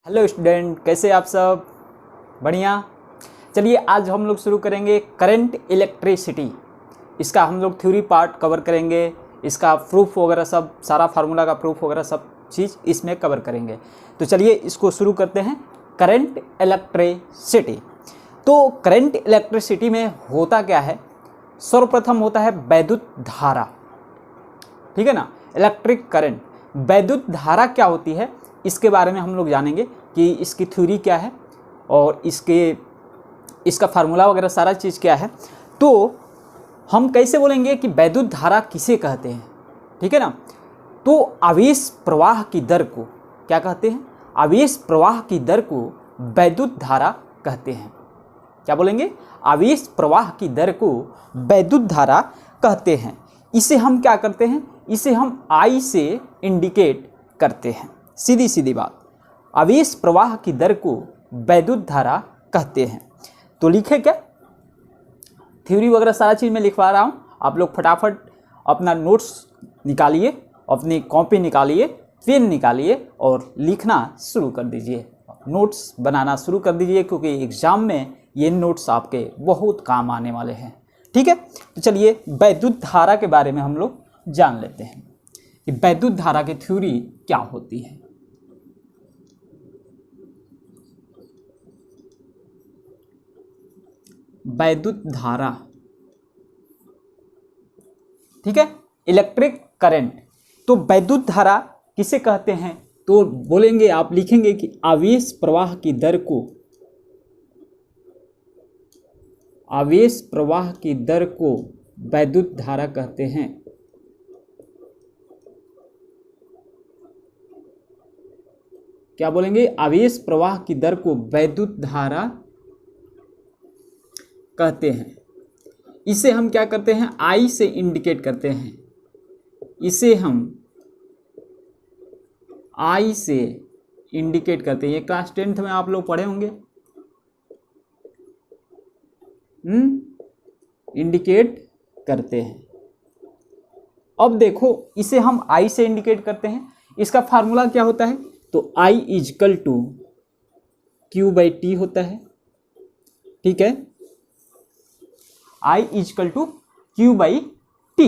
Hello student, कैसे आप सब? बढ़िया। चलिए आज हम लोग शुरू करेंगे करंट इलेक्ट्रिसिटी। इसका हम लोग थ्योरी पार्ट कवर करेंगे, इसका प्रूफ वगैरह सब, सारा फार्मूला का प्रूफ वगैरह सब चीज़ इसमें कवर करेंगे। तो चलिए इसको शुरू करते हैं। Current electricity. तो करंट इलेक्ट्रिसिटी में होता क्या है? सर्वप्रथम होता है वैद्युत धारा, ठीक है ना। इलेक्ट्रिक करंट, वैद्युत धारा क्या होती है इसके बारे में हम लोग जानेंगे कि इसकी थ्योरी क्या है और इसका फार्मूला वगैरह सारा चीज़ क्या है। तो हम कैसे बोलेंगे कि वैद्युत धारा किसे कहते हैं, ठीक है ना। तो आवेश प्रवाह की दर को क्या कहते हैं? आवेश प्रवाह की दर को वैद्युत धारा कहते हैं। क्या बोलेंगे? आवेश प्रवाह की दर को वैद्युत धारा कहते हैं। इसे हम क्या करते हैं? इसे हम I से इंडिकेट करते हैं। सीधी सीधी बात, आवेश प्रवाह की दर को वैद्युत धारा कहते हैं। तो लिखे क्या, थ्योरी वगैरह सारा चीज़ मैं लिखवा रहा हूँ। आप लोग फटाफट अपना नोट्स निकालिए, अपनी कॉपी निकालिए, पेन निकालिए और लिखना शुरू कर दीजिए, नोट्स बनाना शुरू कर दीजिए, क्योंकि एग्ज़ाम में ये नोट्स आपके बहुत काम आने वाले हैं, ठीक है। तो चलिए वैद्युत धारा के बारे में हम लोग जान लेते हैं कि वैद्युत धारा की थ्योरी क्या होती है। वैद्युत धारा, ठीक है, इलेक्ट्रिक करंट। तो वैद्युत धारा किसे कहते हैं? तो बोलेंगे, आप लिखेंगे कि आवेश प्रवाह की दर को, आवेश प्रवाह की दर को वैद्युत धारा कहते हैं। क्या बोलेंगे? आवेश प्रवाह की दर को वैद्युत धारा कहते हैं। इसे हम क्या करते हैं? I से इंडिकेट करते हैं। इसे हम I से इंडिकेट करते हैं। ये क्लास 10th में आप लोग पढ़े होंगे, इंडिकेट करते हैं। अब देखो, इसे हम I से इंडिकेट करते हैं। इसका फार्मूला क्या होता है? तो I इजकल टू Q/T होता है, ठीक है। I is equal to Q/T।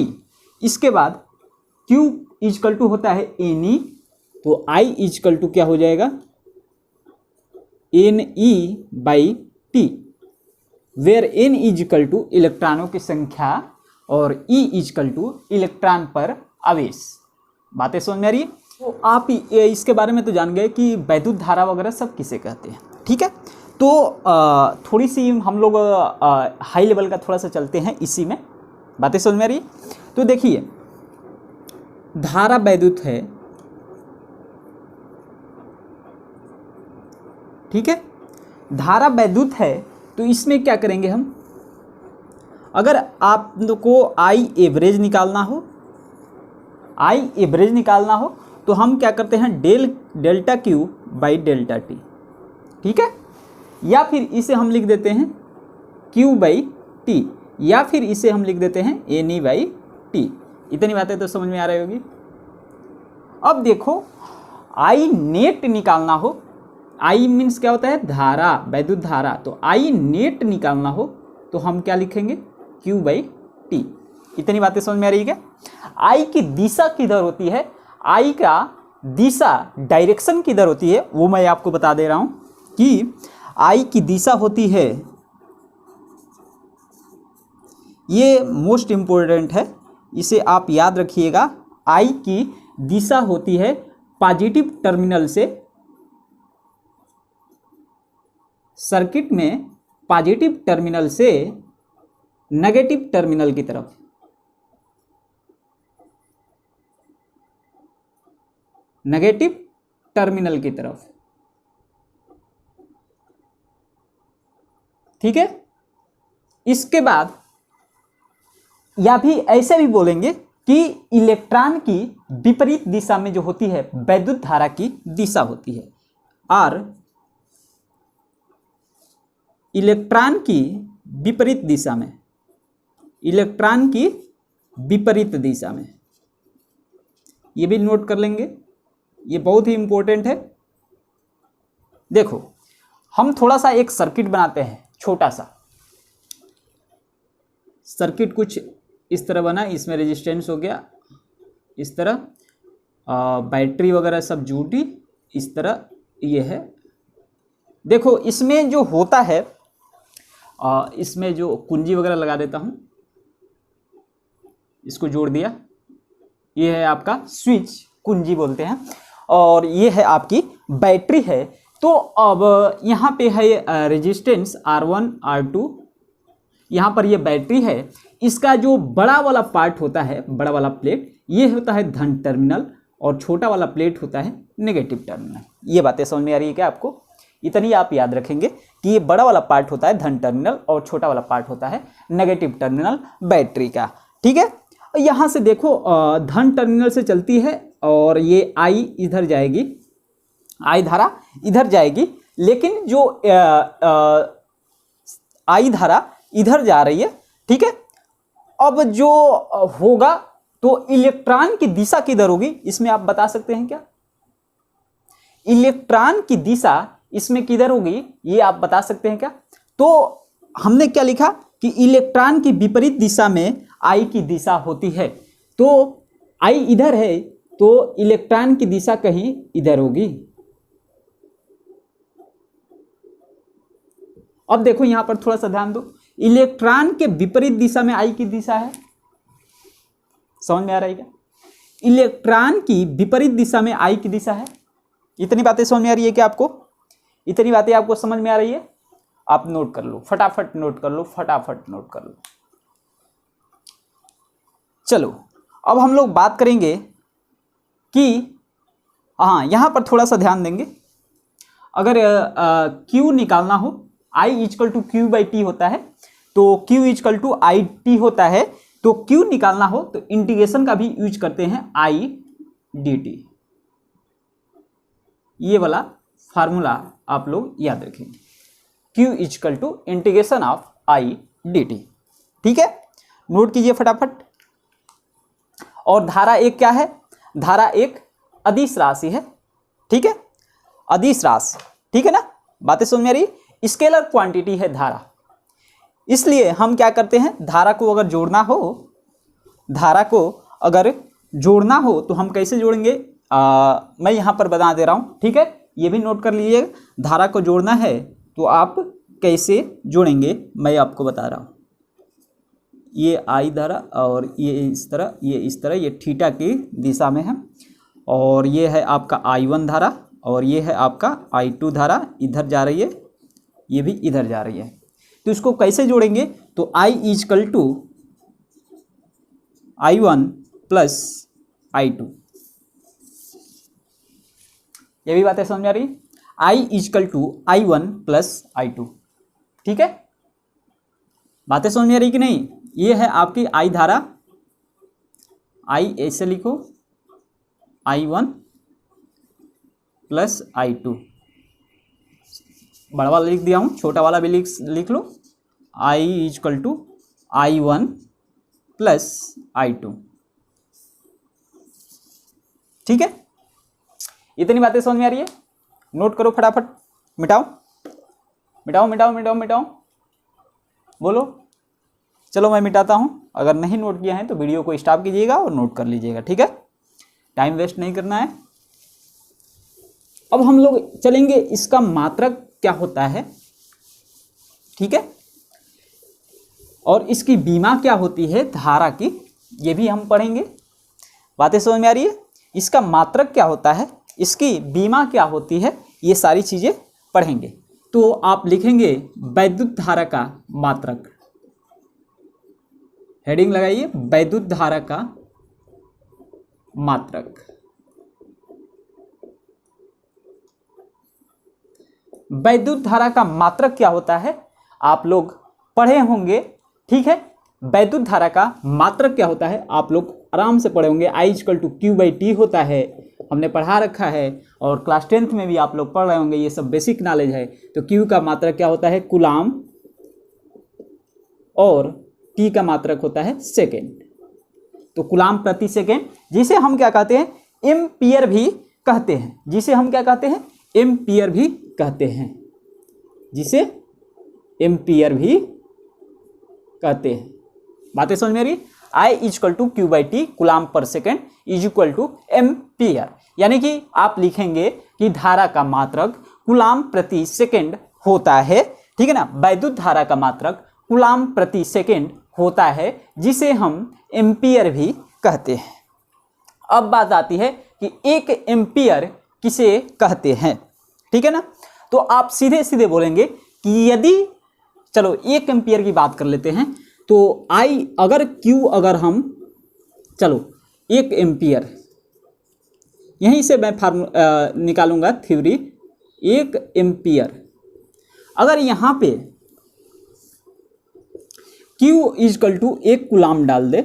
इसके बाद Q इजकल टू होता है Ne, तो I इजकल टू क्या हो जाएगा? Ne/T, where N is equal to इलेक्ट्रॉनों की संख्या और E इजकल टू इलेक्ट्रॉन पर आवेश। बातें समझ में आ रही है? तो आप इसके बारे में तो जान गए कि वैद्युत धारा वगैरह सब किसे कहते हैं, ठीक है। तो थोड़ी सी हम लोग हाई लेवल का थोड़ा सा चलते हैं इसी में। बातें समझ में आ रही है? तो देखिए, धारा वैद्युत है, ठीक है। धारा वैद्युत है तो इसमें क्या करेंगे हम? अगर आप को I एवरेज निकालना हो, I एवरेज निकालना हो तो हम क्या करते हैं? डेल्टा Q/डेल्टा T, ठीक है। या फिर इसे हम लिख देते हैं Q/T, या फिर इसे हम लिख देते हैं Ne/T। इतनी बातें तो समझ में आ रही होगी। अब देखो, I नेट निकालना हो, I मीन्स क्या होता है? धारा, वैद्युत धारा। तो I नेट निकालना हो तो हम क्या लिखेंगे? Q/T। इतनी बातें समझ में आ रही है क्या? I की दिशा किधर होती है? I का दिशा, डायरेक्शन किधर होती है, वो मैं आपको बता दे रहा हूं कि I की दिशा होती है, ये मोस्ट इंपॉर्टेंट है, इसे आप याद रखिएगा। I की दिशा होती है पॉजिटिव टर्मिनल से, सर्किट में पॉजिटिव टर्मिनल से नेगेटिव टर्मिनल की तरफ। नेगेटिव टर्मिनल की तरफ, ठीक है। इसके बाद या भी ऐसे भी बोलेंगे कि इलेक्ट्रॉन की विपरीत दिशा में जो होती है वैद्युत धारा की दिशा होती है, और इलेक्ट्रॉन की विपरीत दिशा में, इलेक्ट्रॉन की विपरीत दिशा में, ये भी नोट कर लेंगे, ये बहुत ही इंपॉर्टेंट है। देखो हम थोड़ा सा एक सर्किट बनाते हैं, छोटा सा सर्किट कुछ इस तरह बना, इसमें रेजिस्टेंस हो गया इस तरह, बैटरी वगैरह सब जुटी इस तरह, ये है। देखो इसमें जो होता है, इसमें जो कुंजी वगैरह लगा देता हूँ, इसको जोड़ दिया, ये है आपका स्विच, कुंजी बोलते हैं, और ये है आपकी बैटरी है। तो अब यहाँ पे है रेजिस्टेंस R1 R2, यहाँ पर ये बैटरी है। इसका जो बड़ा वाला पार्ट होता है, बड़ा वाला प्लेट, ये होता है धन टर्मिनल और छोटा वाला प्लेट होता है नेगेटिव टर्मिनल। ये बातें समझ में आ रही है क्या आपको? इतनी आप याद रखेंगे कि ये बड़ा वाला पार्ट होता है धन टर्मिनल और छोटा वाला पार्ट होता है नेगेटिव टर्मिनल बैटरी का। ठीक है, यहाँ से देखो धन टर्मिनल से चलती है और ये आई इधर जाएगी, आई धारा इधर जाएगी, लेकिन जो आई धारा इधर जा रही है। ठीक है, अब जो होगा तो इलेक्ट्रॉन की दिशा किधर होगी, इसमें आप बता सकते हैं क्या? इलेक्ट्रॉन की दिशा इसमें किधर होगी, ये आप बता सकते हैं क्या? तो हमने क्या लिखा कि इलेक्ट्रॉन की विपरीत दिशा में आई की दिशा होती है। तो आई इधर है तो इलेक्ट्रॉन की दिशा कहीं इधर होगी। अब देखो यहां पर थोड़ा सा ध्यान दो, इलेक्ट्रॉन के विपरीत दिशा में आई की दिशा है, समझ में आ रहा है क्या? इलेक्ट्रॉन की विपरीत दिशा में आई की दिशा है। इतनी बातें समझ में आ रही है क्या आपको? इतनी बातें आपको समझ में आ रही है? आप नोट कर लो, फटाफट नोट कर लो, फटाफट नोट कर लो। चलो अब हम लोग बात करेंगे कि हाँ, यहां पर थोड़ा सा ध्यान देंगे। अगर Q निकालना हो, I equal to Q by T होता है, तो Q equal to I T होता है। तो Q निकालना हो तो इंटीग्रेशन का भी यूज करते हैं, I dt। ये वाला फार्मूला आप लोग याद रखेंगे, Q equal to integration of I dt। ठीक है, नोट कीजिए फटाफट। और धारा एक क्या है? धारा एक अदिश राशि है। ठीक है, अदिश राशि, ठीक है ना? बातें समझ में आ रही? स्केलर क्वांटिटी है धारा, इसलिए हम क्या करते हैं, धारा को अगर जोड़ना हो, धारा को अगर जोड़ना हो तो हम कैसे जोड़ेंगे, मैं यहां पर बता दे रहा हूं। ठीक है, ये भी नोट कर लीजिएगा, धारा को जोड़ना है तो आप कैसे जोड़ेंगे मैं आपको बता रहा हूं। ये आई धारा और ये इस तरह, ये इस तरह, ये थीटा की दिशा में है, और ये है आपका I1 धारा और ये है आपका I2 धारा, इधर जा रही है, ये भी इधर जा रही है। तो इसको कैसे जोड़ेंगे, तो I equal to I1 plus I2। ये भी बातें समझ में आ रही? I equal to I1 plus I2। ठीक है, बातें समझ में आ रही कि नहीं? ये है आपकी I धारा, I ऐसे लिखो, I1 प्लस I2, बड़ा वाला लिख दिया हूं, छोटा वाला भी लिख लो, I equal to I1 plus I2। ठीक है, इतनी बातें समझ में आ रही है? नोट करो फटाफट, मिटाओ मिटाओ मिटाओ मिटाओ मिटाओ, बोलो। चलो मैं मिटाता हूं, अगर नहीं नोट किया है तो वीडियो को स्टॉप कीजिएगा और नोट कर लीजिएगा। ठीक है, टाइम वेस्ट नहीं करना है। अब हम लोग चलेंगे, इसका मात्रक क्या होता है, ठीक है, और इसकी बीमा क्या होती है धारा की, ये भी हम पढ़ेंगे। बातें समझ में आ रही है? इसका मात्रक क्या होता है, इसकी बीमा क्या होती है, ये सारी चीजें पढ़ेंगे। तो आप लिखेंगे वैद्युत धारा का मात्रक, हेडिंग लगाइए, वैद्युत धारा का मात्रक। वैद्युत धारा का मात्रक क्या होता है, आप लोग पढ़े होंगे। ठीक है, वैद्युत धारा का मात्रक क्या होता है आप लोग आराम से पढ़े होंगे। I equal to Q by T होता है, हमने पढ़ा रखा है, और क्लास 10th में भी आप लोग पढ़ रहे होंगे, ये सब बेसिक नॉलेज है। तो Q का मात्रक क्या होता है, कूलाम, और T का मात्रक होता है सेकेंड। तो कूलाम प्रति सेकेंड, जिसे हम क्या कहते हैं, एम्पियर भी कहते हैं, जिसे हम क्या कहते हैं, एम्पियर भी कहते हैं, जिसे एम्पियर भी कहते हैं। बातें समझ में आ रही? I is equal to Q by T coulomb per second is equal to ampere, यानी कि आप लिखेंगे कि धारा का मात्रक कूलाम प्रति सेकेंड होता है, ठीक है ना। वैद्युत धारा का मात्रक कूलाम प्रति सेकेंड होता है, जिसे हम एम्पियर भी कहते हैं। अब बात आती है कि एक एम्पियर किसे कहते हैं, ठीक है ना। तो आप सीधे सीधे बोलेंगे कि यदि, चलो एक एम्पियर की बात कर लेते हैं, तो I अगर Q अगर हम, चलो एक एम्पियर, यहीं से मैं निकालूंगा थ्योरी। एक एम्पियर अगर यहाँ पे Q इजकल टू एक कूलाम डाल दे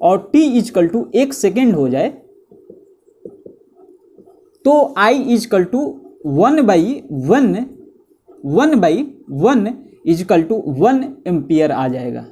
और T इजकल टू एक सेकेंड हो जाए, तो I is equal to 1/1 is equal to 1 ampere आ जाएगा।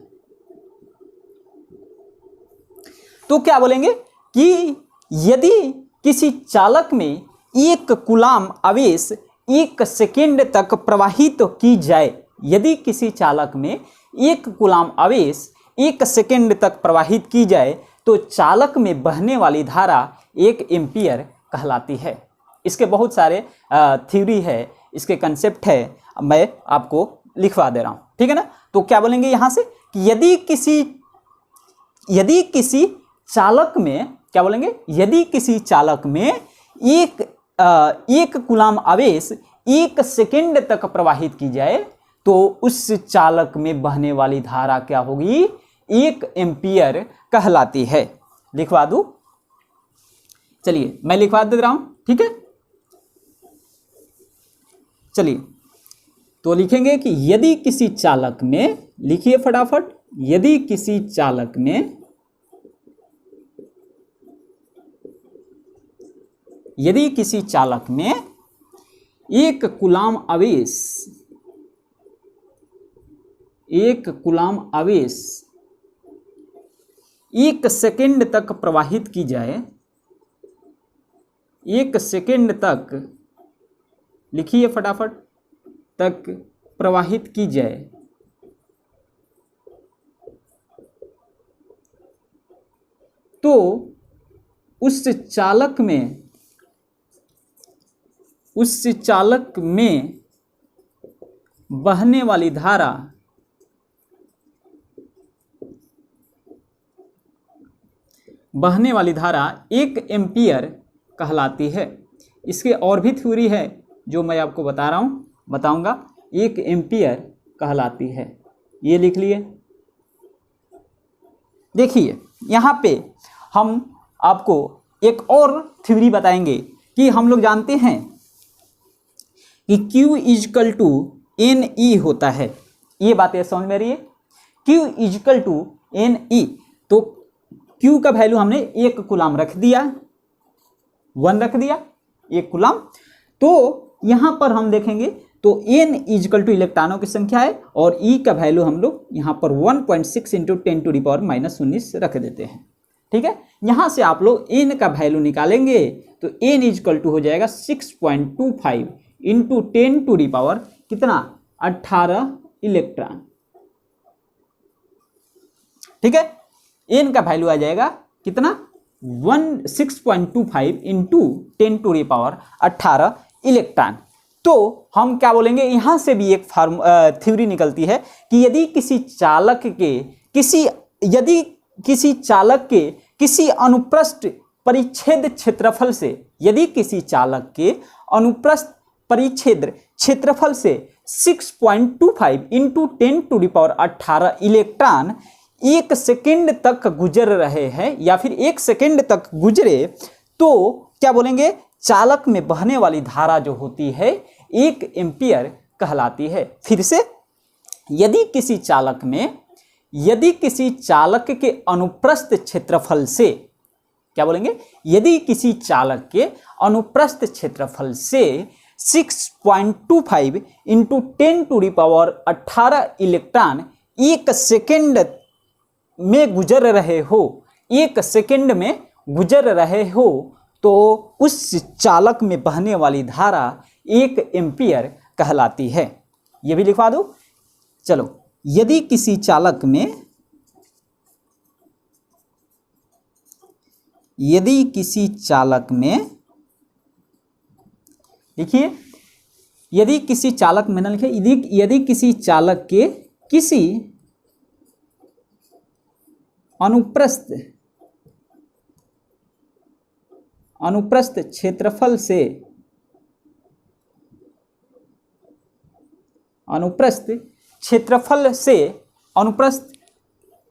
तो क्या बोलेंगे कि यदि किसी चालक में एक कूलाम आवेश 1 सेकेंड तक प्रवाहित की जाए, यदि किसी चालक में एक कूलाम आवेश 1 सेकेंड तक प्रवाहित की जाए, तो चालक में बहने वाली धारा 1 एम्पियर कहलाती है। इसके बहुत सारे थ्योरी है, इसके कंसेप्ट है, मैं आपको लिखवा दे रहा हूं, ठीक है ना। तो क्या बोलेंगे यहां से कि यदि किसी चालक में, क्या बोलेंगे, यदि किसी चालक में एक कूलाम आवेश 1 सेकेंड तक प्रवाहित की जाए, तो उस चालक में बहने वाली धारा क्या होगी, 1 एम्पियर कहलाती है। लिखवा दूं? चलिए मैं लिखवा दे रहा हूं, ठीक है। चलिए तो लिखेंगे कि यदि किसी चालक में, लिखिए फटाफट, यदि किसी चालक में, यदि किसी चालक में एक कूलाम आवेश 1 सेकेंड तक प्रवाहित की जाए, 1 सेकेंड तक, लिखिए फटाफट, तक प्रवाहित की जाए, तो उस चालक में बहने वाली धारा बहने वाली धारा 1 एम्पियर कहलाती है। इसके और भी थ्योरी है जो मैं आपको बता रहा हूँ, बताऊंगा। 1 एम्पियर कहलाती है, ये लिख लिए। देखिए यहाँ पे हम आपको एक और थ्योरी बताएंगे कि हम लोग जानते हैं कि Q इजकल टू NE होता है। ये बातें समझ में रही है, Q इजकल टू NE। तो Q का वैल्यू हमने 1 कूलाम रख दिया, 1 रख दिया, 1 कूलाम। तो यहाँ पर हम देखेंगे तो N इजकल टू इलेक्ट्रॉनों की संख्या है और E का वैल्यू हम लोग यहाँ पर 1.6 × 10⁻⁻19 रख देते हैं, ठीक है। यहाँ से आप लोग N का वैल्यू निकालेंगे तो N इजकल टू हो जाएगा 6.25 × 10⁻, कितना, 18 इलेक्ट्रॉन, ठीक है। N का वैल्यू आ जाएगा कितना, 6.25 × 10⁻18 इलेक्ट्रॉन। तो हम क्या बोलेंगे, यहां से भी एक थ्योरी निकलती है कि यदि किसी चालक के किसी अनुप्रस्थ परिच्छेद क्षेत्रफल से, यदि किसी चालक के अनुप्रस्थ परिच्छेद क्षेत्रफल से 6.25 × 10⁻18 इलेक्ट्रॉन 1 सेकेंड तक गुजर रहे हैं या फिर 1 सेकेंड तक गुजरे, तो क्या बोलेंगे, चालक में बहने वाली धारा जो होती है 1 एम्पियर कहलाती है। फिर से, यदि किसी चालक के अनुप्रस्थ क्षेत्रफल से, क्या बोलेंगे, यदि किसी चालक के अनुप्रस्थ क्षेत्रफल से 6.25 × 10⁻18 इलेक्ट्रॉन 1 सेकेंड में गुजर रहे हो, 1 सेकेंड में गुजर रहे हो, तो उस चालक में बहने वाली धारा 1 एम्पियर कहलाती है। ये भी लिखवा दो। चलो, यदि किसी चालक में लिखिए, यदि किसी चालक में, ना लिखे, यदि किसी चालक के किसी अनुप्रस्थ क्षेत्रफल से अनुप्रस्थ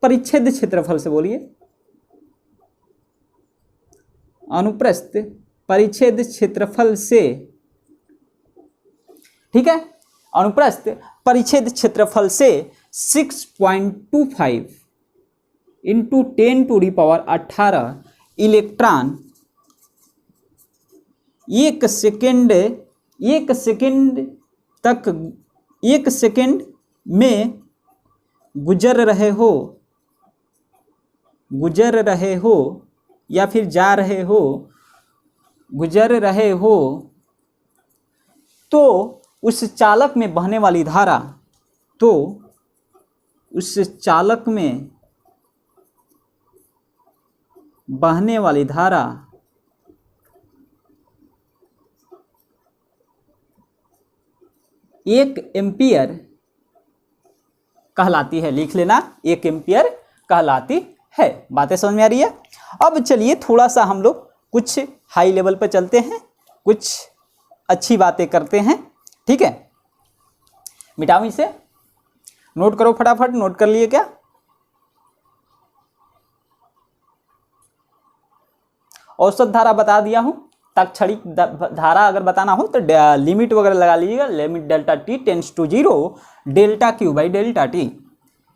परिच्छेद क्षेत्रफल से, बोलिए, अनुप्रस्थ परिच्छेद क्षेत्रफल से, ठीक है, अनुप्रस्थ परिच्छेद क्षेत्रफल से 6.25 इंटू 10⁻18 इलेक्ट्रॉन एक सेकेंड में गुजर रहे हो या फिर जा रहे हो, गुजर रहे हो, तो उस चालक में बहने वाली धारा, एक एम्पियर कहलाती है। लिख लेना, 1 एम्पियर कहलाती है। बातें समझ में आ रही है? अब चलिए थोड़ा सा हम लोग कुछ हाई लेवल पर चलते हैं, कुछ अच्छी बातें करते हैं, ठीक है। मिटाओ इसे, नोट करो फटाफट। नोट कर लिए क्या? औसत धारा बता दिया हूं। तत्क्षणिक धारा अगर बताना हो तो लिमिट वगैरह लगा लीजिएगा। Limit delta T tends to 0 delta Q by delta T,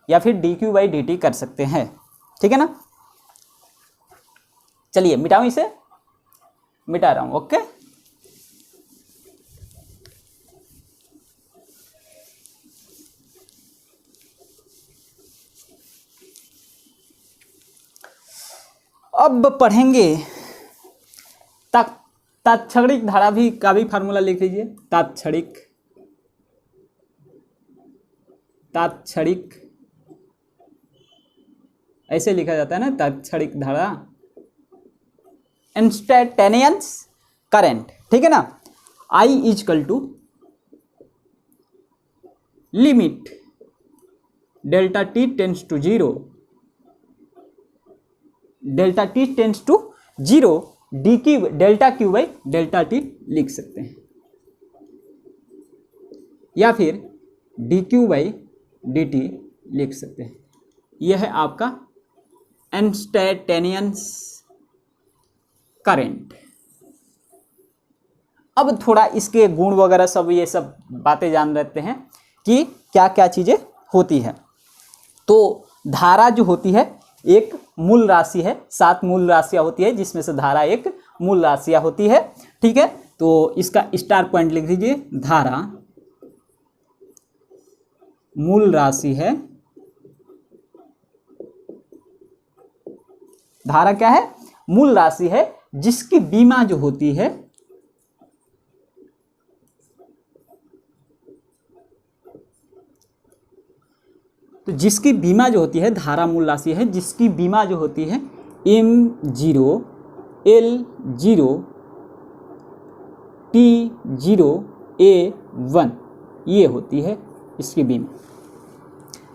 या फिर D Q by D T कर सकते हैं, ठीक है ना। चलिए मिटाओ इसे, मिटा रहा हूं, ओके। अब पढ़ेंगे तात्क्षणिक धारा का भी फार्मूला लिख लीजिए। तात्क्षणिक ऐसे लिखा जाता है ना, तात्क्षणिक धारा, इंस्टैंटेनियस करंट, ठीक है ना। I is equal to limit delta T tends to 0 delta T tends to 0 D की delta Q by delta T लिख सकते हैं, या फिर D Q by D T लिख सकते हैं। यह है आपका इंस्टैंटेनियस करंट। अब थोड़ा इसके गुण वगैरह सब, ये सब बातें जान लेते हैं कि क्या क्या चीजें होती है। तो धारा जो होती है एक मूल राशि है, 7 मूल राशियां होती है, जिसमें से धारा एक मूल राशियां होती है, ठीक है। तो इसका स्टार पॉइंट लिख दीजिए। धारा मूल राशि है। धारा क्या है? मूल राशि है, जिसकी बीमा जो होती है तो जिसकी बीमा जो होती है, धारा मूल राशि है जिसकी बीमा जो होती है M0 L0 T0 A1, ये होती है इसकी बीमा,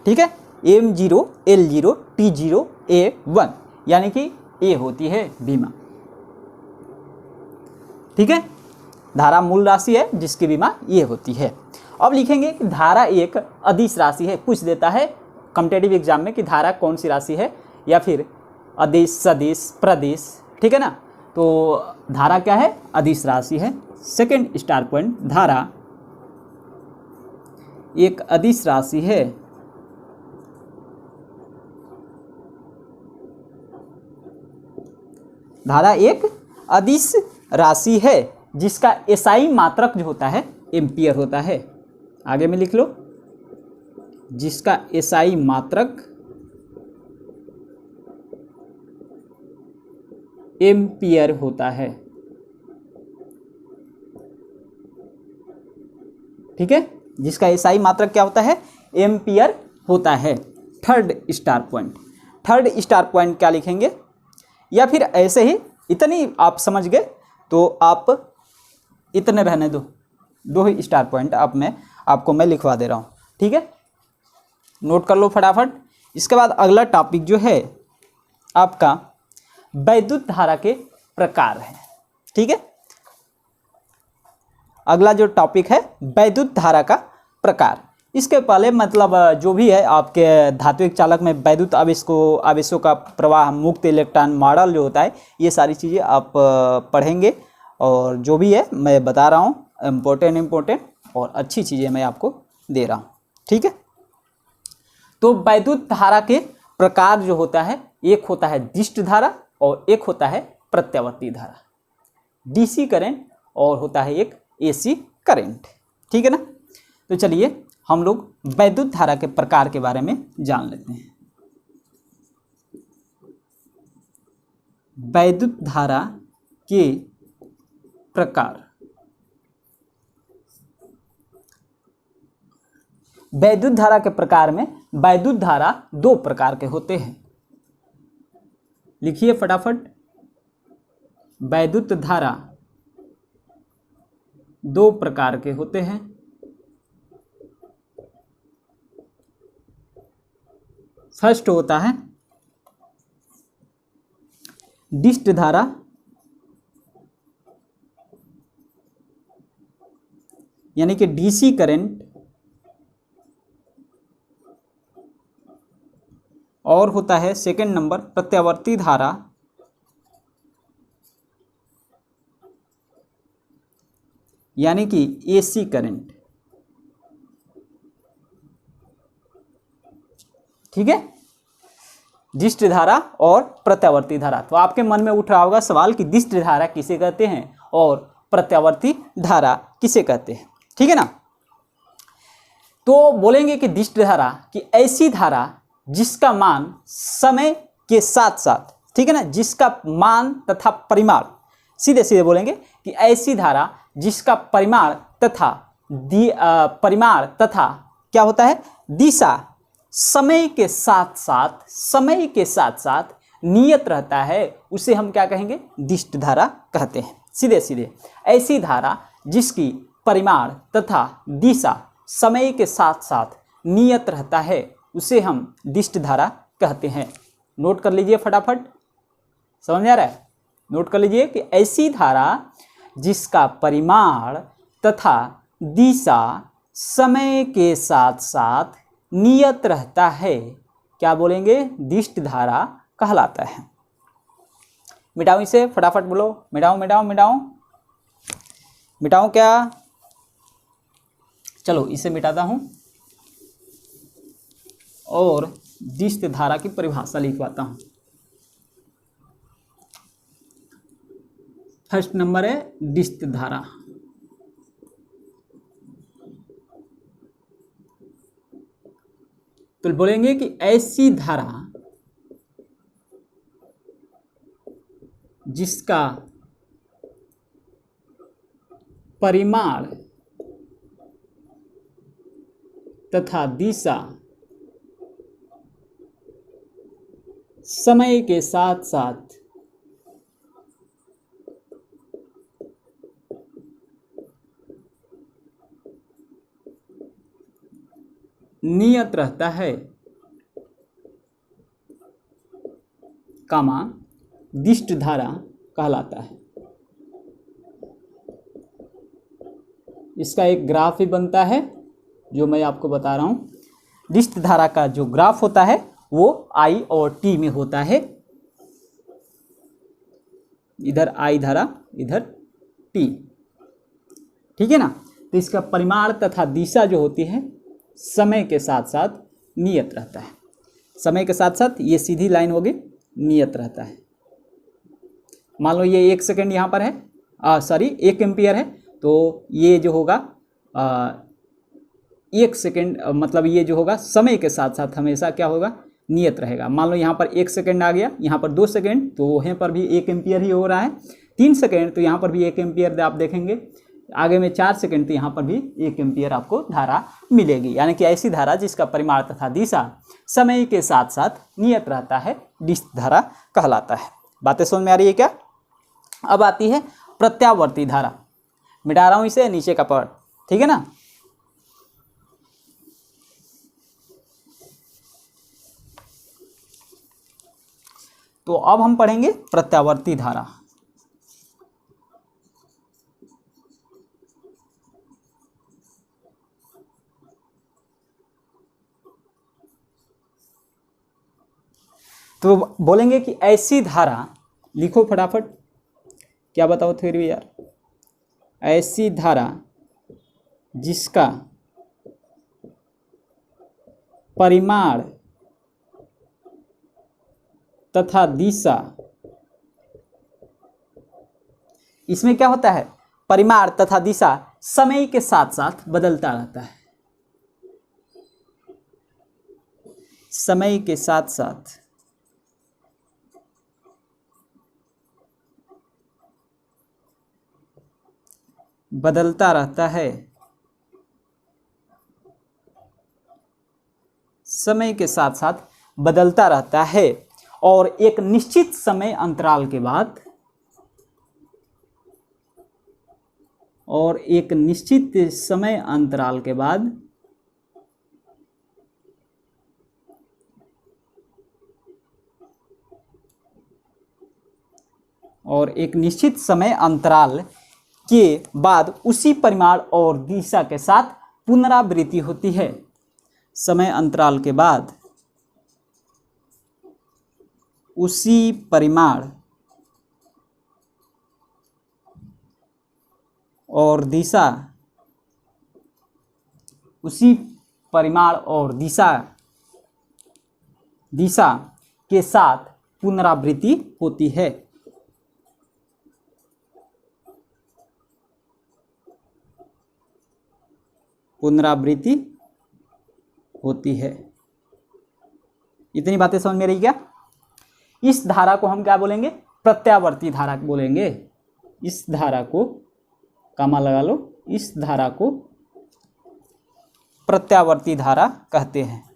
ठीक है। M0 L0 T0 A1 यानी कि ये होती है बीमा, ठीक है। धारा मूल राशि है जिसकी बीमा ये होती है। अब लिखेंगे कि धारा एक अदिश राशि है। पूछ देता है कॉम्पिटिटिव एग्जाम में कि धारा कौन सी राशि है, या फिर अदिश, सदिश, प्रदिश, ठीक है ना। तो धारा क्या है? अदिश राशि है। सेकंड स्टार पॉइंट, धारा एक अदिश राशि है। धारा एक अदिश राशि है जिसका एसआई मात्रक जो होता है एम्पियर होता है। आगे में लिख लो, जिसका एसआई मात्रक एम्पियर होता है। ठीक है, जिसका एसआई मात्रक क्या होता है, एम्पियर होता है। थर्ड स्टार पॉइंट क्या लिखेंगे, या फिर ऐसे ही इतनी आप समझ गए तो आप इतने रहने दो ही स्टार पॉइंट आपको मैं लिखवा दे रहा हूँ, ठीक है, नोट कर लो फटाफट। इसके बाद अगला टॉपिक जो है आपका वैद्युत धारा के प्रकार है, ठीक है। अगला जो टॉपिक है वैद्युत धारा का प्रकार। इसके पहले मतलब जो भी है आपके धात्विक चालक में वैद्युत आवेशों का प्रवाह, मुक्त इलेक्ट्रॉन मॉडल जो होता है, ये सारी चीज़ें आप पढ़ेंगे। और जो भी है मैं बता रहा हूँ इम्पोर्टेंट और अच्छी चीज़ें मैं आपको दे रहा हूँ, ठीक है। तो वैद्युत धारा के प्रकार जो होता है, एक होता है दिष्ट धारा और एक होता है प्रत्यावर्ती धारा, डीसी करंट और होता है एक एसी करंट, ठीक है ना। तो चलिए हम लोग वैद्युत धारा के प्रकार के बारे में जान लेते हैं। वैद्युत धारा के प्रकार। वैद्युत धारा के प्रकार में वैद्युत धारा दो प्रकार के होते हैं, लिखिए फटाफट। वैद्युत धारा दो प्रकार के होते हैं। फर्स्ट होता है डिस्ट धारा, यानी कि डीसी करंट, और होता है सेकंड नंबर प्रत्यावर्ती धारा, यानी कि एसी करंट, ठीक है। दिष्ट धारा और प्रत्यावर्ती धारा। तो आपके मन में उठ रहा होगा सवाल कि दिष्ट धारा किसे कहते हैं और प्रत्यावर्ती धारा किसे कहते हैं, ठीक है ना। तो बोलेंगे कि दिष्ट धारा कि ऐसी धारा जिसका मान समय के साथ साथ, ठीक है ना, जिसका मान तथा परिमाण, सीधे सीधे बोलेंगे कि ऐसी धारा जिसका परिमाण तथा क्या होता है, दिशा समय के साथ साथ नियत रहता है, उसे हम क्या कहेंगे, दिष्ट धारा कहते हैं। सीधे सीधे ऐसी धारा जिसकी परिमाण तथा दिशा समय के साथ साथ नियत रहता है, उसे हम दिष्ट धारा कहते हैं। नोट कर लीजिए फटाफट, समझ आ रहा है, नोट कर लीजिए कि ऐसी धारा जिसका परिमाण तथा दिशा समय के साथ साथ नियत रहता है, क्या बोलेंगे, दिष्ट धारा कहलाता है। मिटाओ इसे फटाफट, बोलो मिटाओ क्या, चलो इसे मिटाता हूं और दिष्ट धारा की परिभाषा लिखवाता हूं। फर्स्ट नंबर है दिष्ट धारा। तो बोलेंगे कि ऐसी धारा जिसका परिमाण तथा दिशा समय के साथ साथ नियत रहता है, कामा दिष्ट धारा कहलाता है। इसका एक ग्राफ भी बनता है जो मैं आपको बता रहा हूं। दिष्ट धारा का जो ग्राफ होता है वो I और T में होता है, इधर I धारा इधर T, ठीक है ना। तो इसका परिमाण तथा दिशा जो होती है समय के साथ साथ नियत रहता है, समय के साथ साथ ये सीधी लाइन होगी, नियत रहता है। मान लो ये 1 सेकेंड यहाँ पर है, 1 एम्पियर है, तो ये जो होगा 1 सेकेंड, मतलब ये जो होगा समय के साथ साथ हमेशा क्या होगा, नियत रहेगा। मान लो यहाँ पर 1 सेकेंड आ गया, यहाँ पर 2 सेकेंड, तो वहीं पर भी 1 एम्पियर ही हो रहा है। 3 सेकेंड तो यहाँ पर भी 1 एम्पियर आप देखेंगे, आगे में 4 सेकंड तो यहाँ पर भी 1 एम्पियर आपको धारा मिलेगी, यानी कि ऐसी धारा जिसका परिमाण तथा दिशा समय के साथ साथ नियत रहता है डिश धारा कहलाता है। बातें समझ में आ रही है क्या? अब आती है प्रत्यावर्ती धारा। मिटा रहा हूँ इसे, नीचे का पार्ट, ठीक है ना। तो अब हम पढ़ेंगे प्रत्यावर्ती धारा। तो बोलेंगे कि ऐसी धारा, लिखो फटाफट, क्या बताओ फिर भी यार। ऐसी धारा जिसका परिमाण तथा दिशा, इसमें क्या होता है, परिमाण तथा दिशा समय के साथ साथ बदलता रहता है। समय के साथ साथ बदलता रहता है। समय के साथ साथ बदलता रहता है और एक निश्चित समय अंतराल के बाद, और एक निश्चित समय अंतराल के बाद और एक निश्चित समय अंतराल के बाद उसी परिमाण और दिशा के साथ पुनरावृत्ति होती है। समय अंतराल के बाद उसी परिमाण और दिशा, उसी परिमाण और दिशा के साथ पुनरावृत्ति होती है। पुनरावृत्ति होती है। इतनी बातें समझ में रही क्या? इस धारा को हम क्या बोलेंगे? प्रत्यावर्ती धारा बोलेंगे। इस धारा को, कामा लगा लो, इस धारा को प्रत्यावर्ती धारा कहते हैं।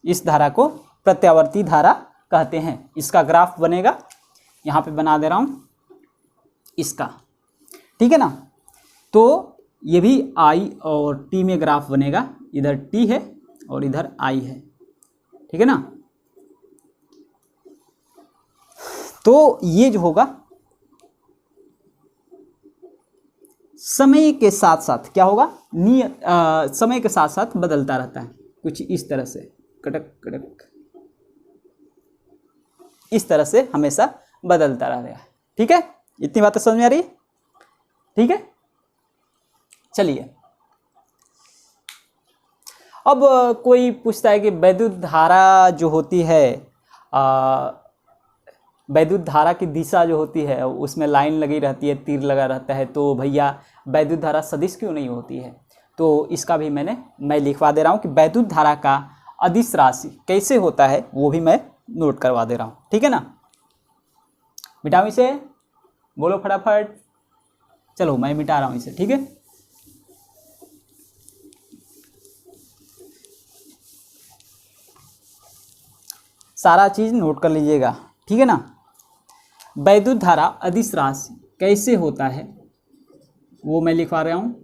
इस धारा को प्रत्यावर्ती धारा कहते हैं। इसका ग्राफ बनेगा, यहाँ पे बना दे रहा हूँ इसका, ठीक है ना। तो ये भी I और T में ग्राफ बनेगा, इधर T है और इधर I है, ठीक है ना। तो ये जो होगा समय के साथ साथ क्या होगा, समय के साथ साथ बदलता रहता है, कुछ इस तरह से, कटक कटक, इस तरह से हमेशा बदलता रहेगा, ठीक है। इतनी बातें समझ में आ रही है, ठीक है। चलिए, अब कोई पूछता है कि वैद्युत धारा जो होती है, वैद्युत धारा की दिशा जो होती है उसमें लाइन लगी रहती है, तीर लगा रहता है, तो भैया वैद्युत धारा सदिश क्यों नहीं होती है? तो इसका भी मैं लिखवा दे रहा हूँ कि वैद्युत धारा का अदिश राशि कैसे होता है वो भी मैं नोट करवा दे रहा हूँ, ठीक है ना। मिटाओ इसे, बोलो फटाफट। चलो मैं मिटा रहा हूँ इसे, ठीक है। सारा चीज नोट कर लीजिएगा, ठीक है ना। वैद्युत धारा अदिश राशि कैसे होता है वो मैं लिखवा रहा हूँ।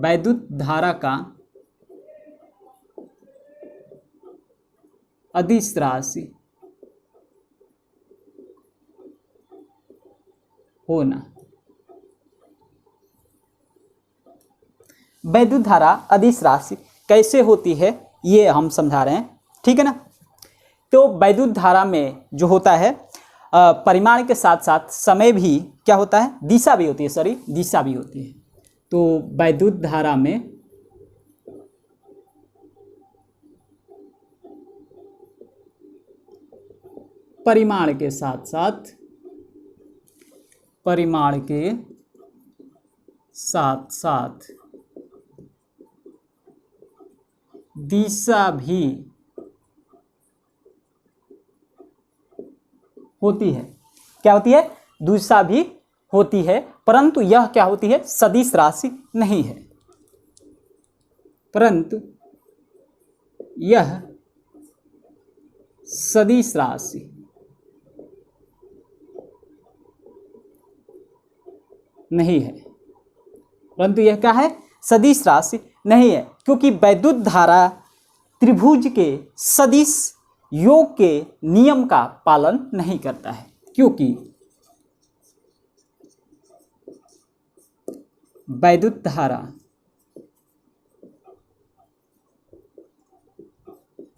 वैद्युत धारा का अदिश राशि होना। वैद्युत धारा अदिश राशि कैसे होती है ये हम समझा रहे हैं, ठीक है ना। तो वैद्युत धारा में जो होता है परिमाण के साथ साथ समय भी क्या होता है, दिशा भी होती है, सॉरी दिशा भी होती है। तो वैद्युत धारा में परिमाण के साथ साथ दिशा भी होती है। क्या होती है? दिशा भी होती है, परंतु यह क्या होती है? सदिश राशि नहीं है। परंतु यह सदिश राशि नहीं है। परंतु यह क्या है? सदिश राशि नहीं है, क्योंकि वैद्युत धारा त्रिभुज के सदिश योग के नियम का पालन नहीं करता है। क्योंकि वैद्युत धारा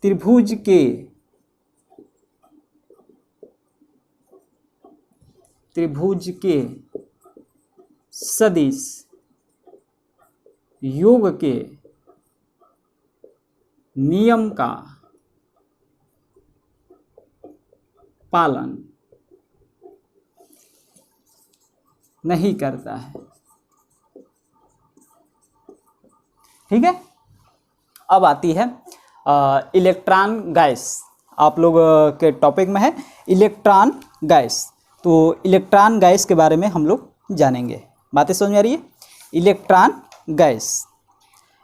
त्रिभुज के सदिश योग के नियम का पालन नहीं करता है। ठीक है। अब आती है इलेक्ट्रॉन गैस। आप लोग के टॉपिक में है इलेक्ट्रॉन गैस। तो इलेक्ट्रॉन गैस के बारे में हम लोग जानेंगे। बातें समझ में आ रही है? इलेक्ट्रॉन गैस,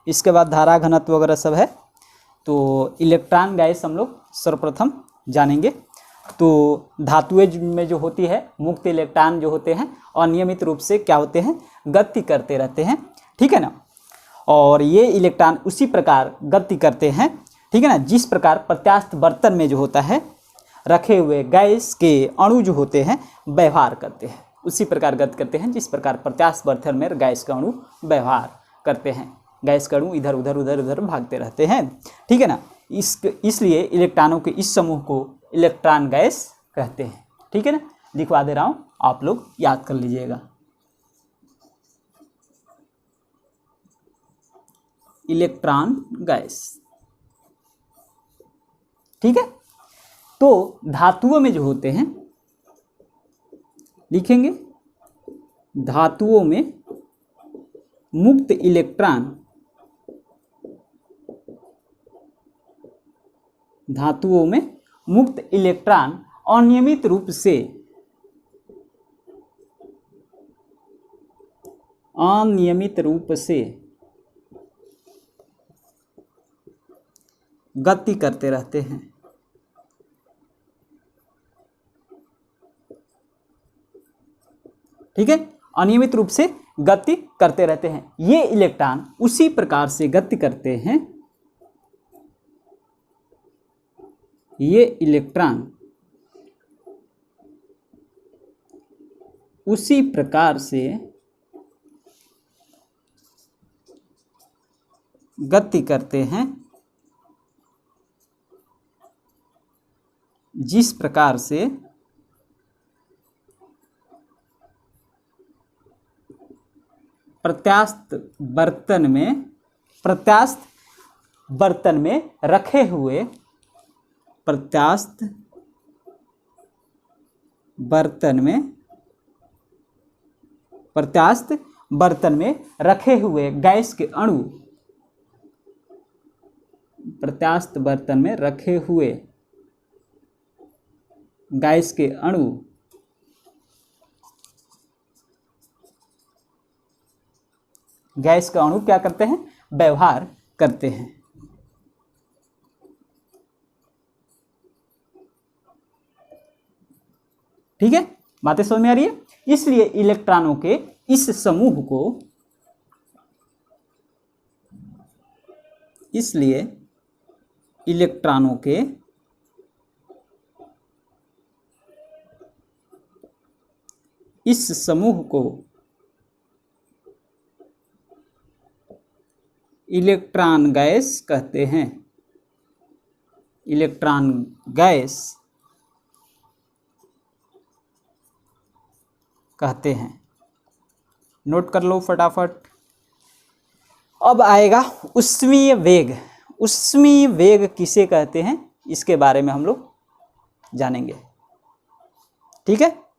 इसके बाद धारा घनत्व वगैरह सब है। तो इलेक्ट्रॉन गैस हम लोग सर्वप्रथम जानेंगे। तो धातुएं में जो होती है, मुक्त इलेक्ट्रॉन जो होते हैं अनियमित रूप से क्या होते हैं? गति करते रहते हैं। ठीक है ना। और ये इलेक्ट्रॉन उसी प्रकार गति करते हैं, ठीक है ना, जिस प्रकार प्रत्यास्थ बर्तन में जो होता है रखे हुए गैस के अणु जो होते हैं व्यवहार करते हैं, उसी प्रकार गति करते हैं जिस प्रकार प्रत्यास्थ बर्तन में गैस का अणु व्यवहार करते हैं। गैस के अणु इधर उधर भागते रहते हैं। ठीक है ना। इसलिए इलेक्ट्रॉनों के इस समूह को इलेक्ट्रॉन गैस कहते हैं। ठीक है ना। लिखवा दे रहा हूँ, आप लोग याद कर लीजिएगा। Electron gas. ठीक है। तो धातुओं में जो होते हैं, लिखेंगे धातुओं में मुक्त इलेक्ट्रॉन, धातुओं में मुक्त इलेक्ट्रॉन अनियमित रूप से गति करते रहते हैं। ठीक है। अनियमित रूप से गति करते रहते हैं। ये इलेक्ट्रॉन उसी प्रकार से गति करते हैं, ये इलेक्ट्रॉन उसी प्रकार से गति करते हैं जिस प्रकार से प्रत्यास्थ बर्तन में रखे हुए प्रत्यास्थ बर्तन में रखे हुए गैस के अणु, प्रत्यास्थ बर्तन में रखे हुए गैस के अणु क्या करते हैं? व्यवहार करते हैं। ठीक है। बातें समझ में आ रही है? इसलिए इलेक्ट्रॉनों के इस समूह को, इसलिए इलेक्ट्रॉनों के इस समूह को इलेक्ट्रॉन गैस कहते हैं। इलेक्ट्रॉन गैस कहते हैं। नोट कर लो फटाफट। अब आएगा ऊष्मीय वेग। ऊष्मीय वेग किसे कहते हैं, इसके बारे में हम लोग जानेंगे। ठीक है।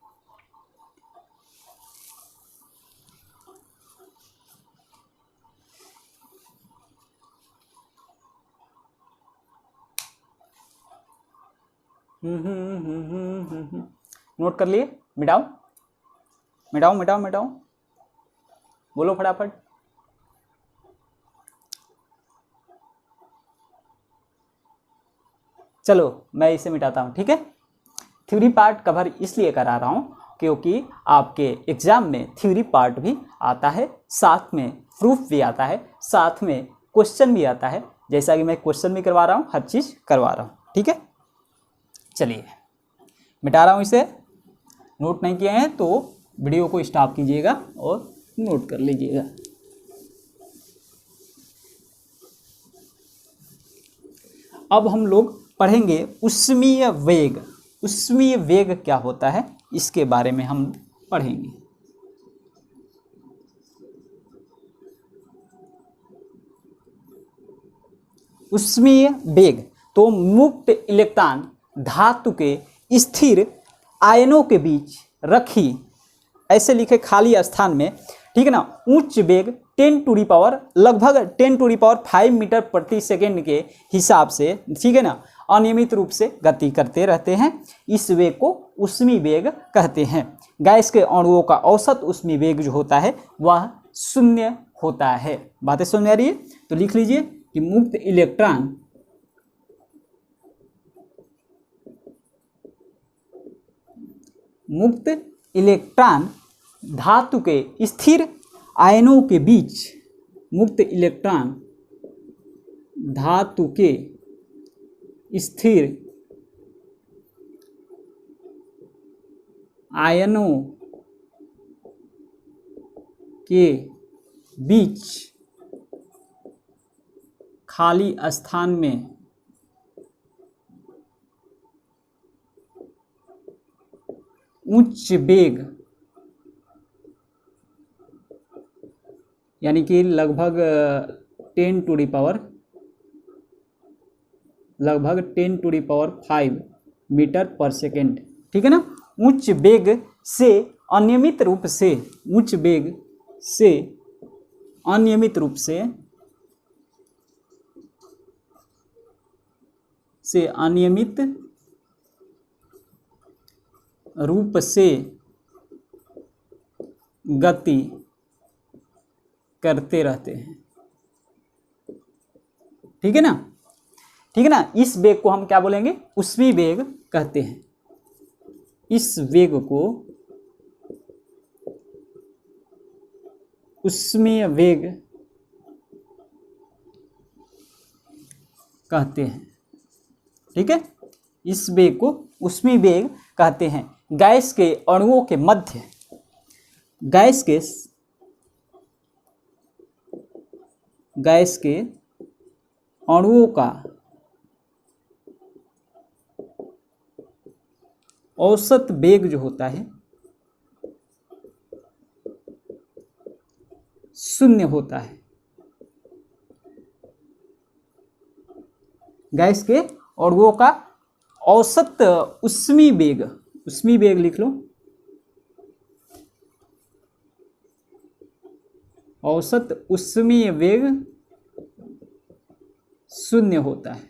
नोट कर लिए? मिटाओ मिटाओ मिटाओ मिटाओ, बोलो फटाफट। चलो मैं इसे मिटाता हूँ, ठीक है। थ्योरी पार्ट कवर इसलिए करा रहा हूँ क्योंकि आपके एग्जाम में थ्योरी पार्ट भी आता है, साथ में प्रूफ भी आता है, साथ में क्वेश्चन भी आता है। जैसा कि मैं क्वेश्चन भी करवा रहा हूँ, हर चीज़ करवा रहा हूँ, ठीक है। चलिए मिटा रहा हूँ इसे। नोट नहीं किए हैं तो वीडियो को स्टॉप कीजिएगा और नोट कर लीजिएगा। अब हम लोग पढ़ेंगे ऊष्मीय वेग। ऊष्मीय वेग क्या होता है इसके बारे में हम पढ़ेंगे। ऊष्मीय वेग तो मुक्त इलेक्ट्रॉन धातु के स्थिर आयनों के बीच रखी, ऐसे लिखे खाली स्थान में, ठीक है ना, उच्च वेग 10⁻, लगभग 10⁵ मीटर प्रति सेकेंड के हिसाब से, ठीक है ना, अनियमित रूप से गति करते रहते हैं। इस वेग को ऊष्मीय वेग कहते हैं। गैस के अणुओं का औसत ऊष्मीय वेग जो होता है वह 0 होता है। बातें समझ आ रही है? तो लिख लीजिए कि मुक्त इलेक्ट्रॉन धातु के स्थिर आयनों के बीच, मुक्त इलेक्ट्रॉन धातु के स्थिर आयनों के बीच खाली स्थान में उच्च वेग, यानी कि लगभग 10⁵ मीटर पर सेकेंड, ठीक है ना, उच्च वेग से अनियमित रूप से, उच्च वेग से अनियमित रूप से अनियमित रूप से गति करते रहते हैं, ठीक है ना, ठीक है ना। इस वेग को हम क्या बोलेंगे? ऊष्मीय वेग कहते हैं। इस वेग को ऊष्मीय वेग कहते हैं, ठीक है। इस वेग को ऊष्मीय वेग कहते हैं। गैस के अणुओं के मध्य, गैस के अणुओं का औसत वेग जो होता है 0 होता है। गैस के अणुओं का औसत ऊष्मीय वेग, ऊष्मीय वेग लिख लो, औसत ऊष्मीय वेग 0 होता है,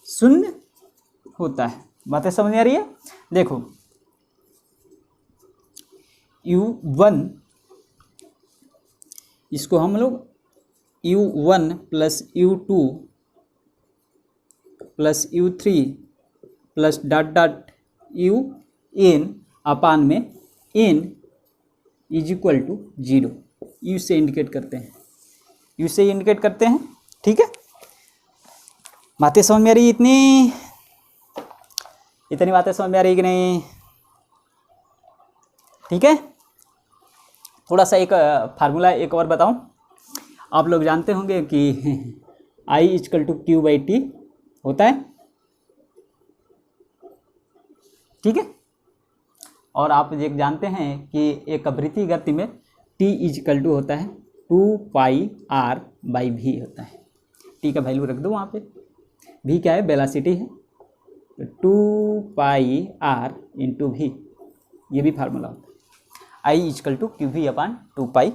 0 होता है। बातें समझ आ रही है? देखो U1, इसको हम लोग U1 + U2 + U3 + ... UN अपान में N = 0, U से इंडिकेट करते हैं, U से इंडिकेट करते हैं, ठीक है। बातें समझ में आ रही? इतनी बातें समझ में आ रही कि नहीं? ठीक है। थोड़ा सा एक फार्मूला एक और बताऊं। आप लोग जानते होंगे कि I = Q/T होता है, ठीक है। और आप ये जानते हैं कि एक आवृत्ति गति में T = होता है 2πr/v होता है। T का वैल्यू रख दो वहाँ पे, v क्या है? वेलोसिटी है, 2πr × v, ये भी फार्मूला होता है। I = Qv/2πr।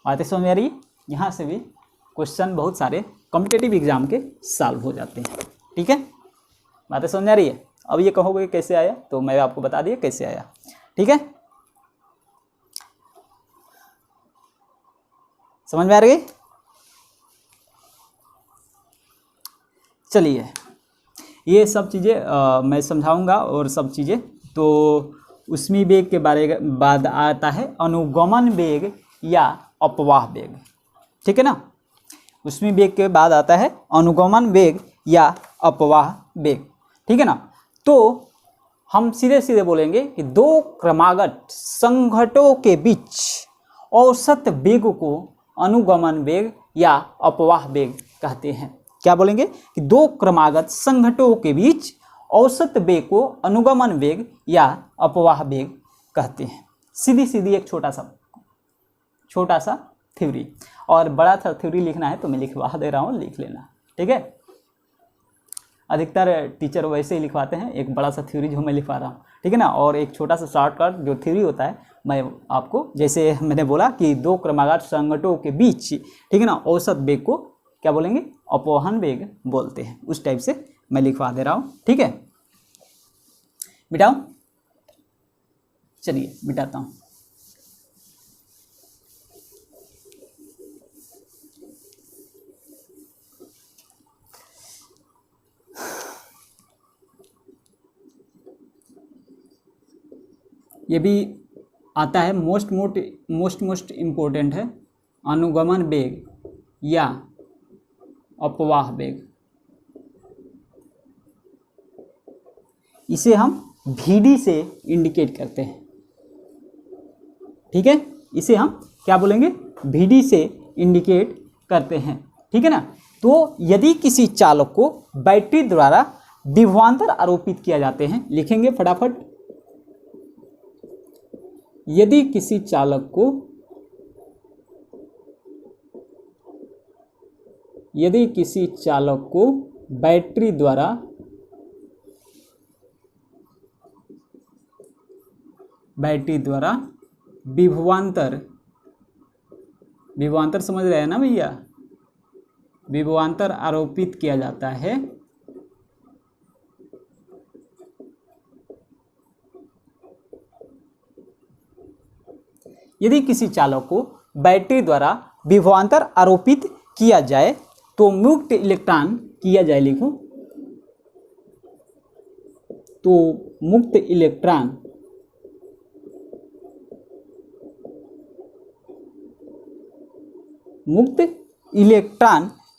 बातें समझ में आ रही है? यहाँ से भी क्वेश्चन बहुत सारे कॉम्पिटिटिव एग्जाम के सॉल्व हो जाते हैं। ठीक है, बातें समझ आ रही है। अब ये कहोगे कैसे आया, तो मैं आपको बता दिया कैसे आया। ठीक है, समझ में आ रही है। चलिए, ये सब चीज़ें मैं समझाऊंगा और सब चीज़ें। तो ऊष्मीय वेग के बारे बाद आता है अनुगमन वेग या अपवाह वेग। ठीक है ना, ऊष्मीय वेग के बाद आता है अनुगमन वेग या अपवाह वेग। ठीक है ना, तो हम सीधे सीधे बोलेंगे कि दो क्रमागत संघटकों के बीच औसत वेग को अनुगमन वेग या अपवाह वेग कहते हैं। क्या बोलेंगे कि दो क्रमागत संघटकों के बीच औसत वेग को अनुगमन वेग या अपवाह वेग कहते हैं। सीधी सीधी एक छोटा सा थ्योरी, और बड़ा सा थ्योरी लिखना है तो मैं लिखवा दे रहा हूँ, लिख लेना। ठीक है, अधिकतर टीचर वैसे ही लिखवाते हैं, एक बड़ा सा थ्योरी जो मैं लिखवा रहा हूँ। ठीक है ना, और एक छोटा सा शॉर्टकट जो थ्योरी होता है मैं आपको, जैसे मैंने बोला कि दो क्रमागत संघटकों के बीच, ठीक है ना, औसत वेग को क्या बोलेंगे, अपवहन वेग बोलते हैं। उस टाइप से मैं लिखवा दे रहा हूँ। ठीक है, मिटाओ, चलिए मिटाता हूँ। ये भी आता है मोस्ट इम्पोर्टेंट है, अनुगमन वेग या अपवाह वेग। इसे हम VD से इंडिकेट करते हैं। ठीक है, इसे हम क्या बोलेंगे, VD से इंडिकेट करते हैं। ठीक है ना, तो यदि किसी चालक को बैटरी द्वारा विभवांतर आरोपित किया जाते हैं, लिखेंगे फटाफट। यदि किसी चालक को बैटरी द्वारा विभवांतर समझ रहे हैं ना भैया, विभवांतर आरोपित किया जाता है, यदि किसी चालक को बैटरी द्वारा विभवांतर आरोपित किया जाए तो मुक्त इलेक्ट्रॉन किया जाए, लिखो, तो मुक्त इलेक्ट्रॉन,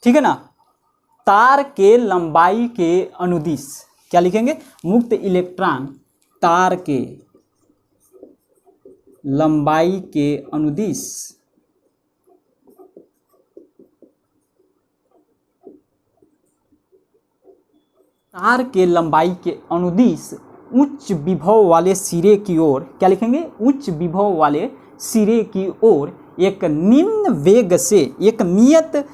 ठीक है ना, तार के लंबाई के अनुदिश, क्या लिखेंगे, मुक्त इलेक्ट्रॉन तार के लंबाई के अनुदिश उच्च विभव वाले सिरे की ओर, क्या लिखेंगे, उच्च विभव वाले सिरे की ओर एक निम्न वेग से, एक नियत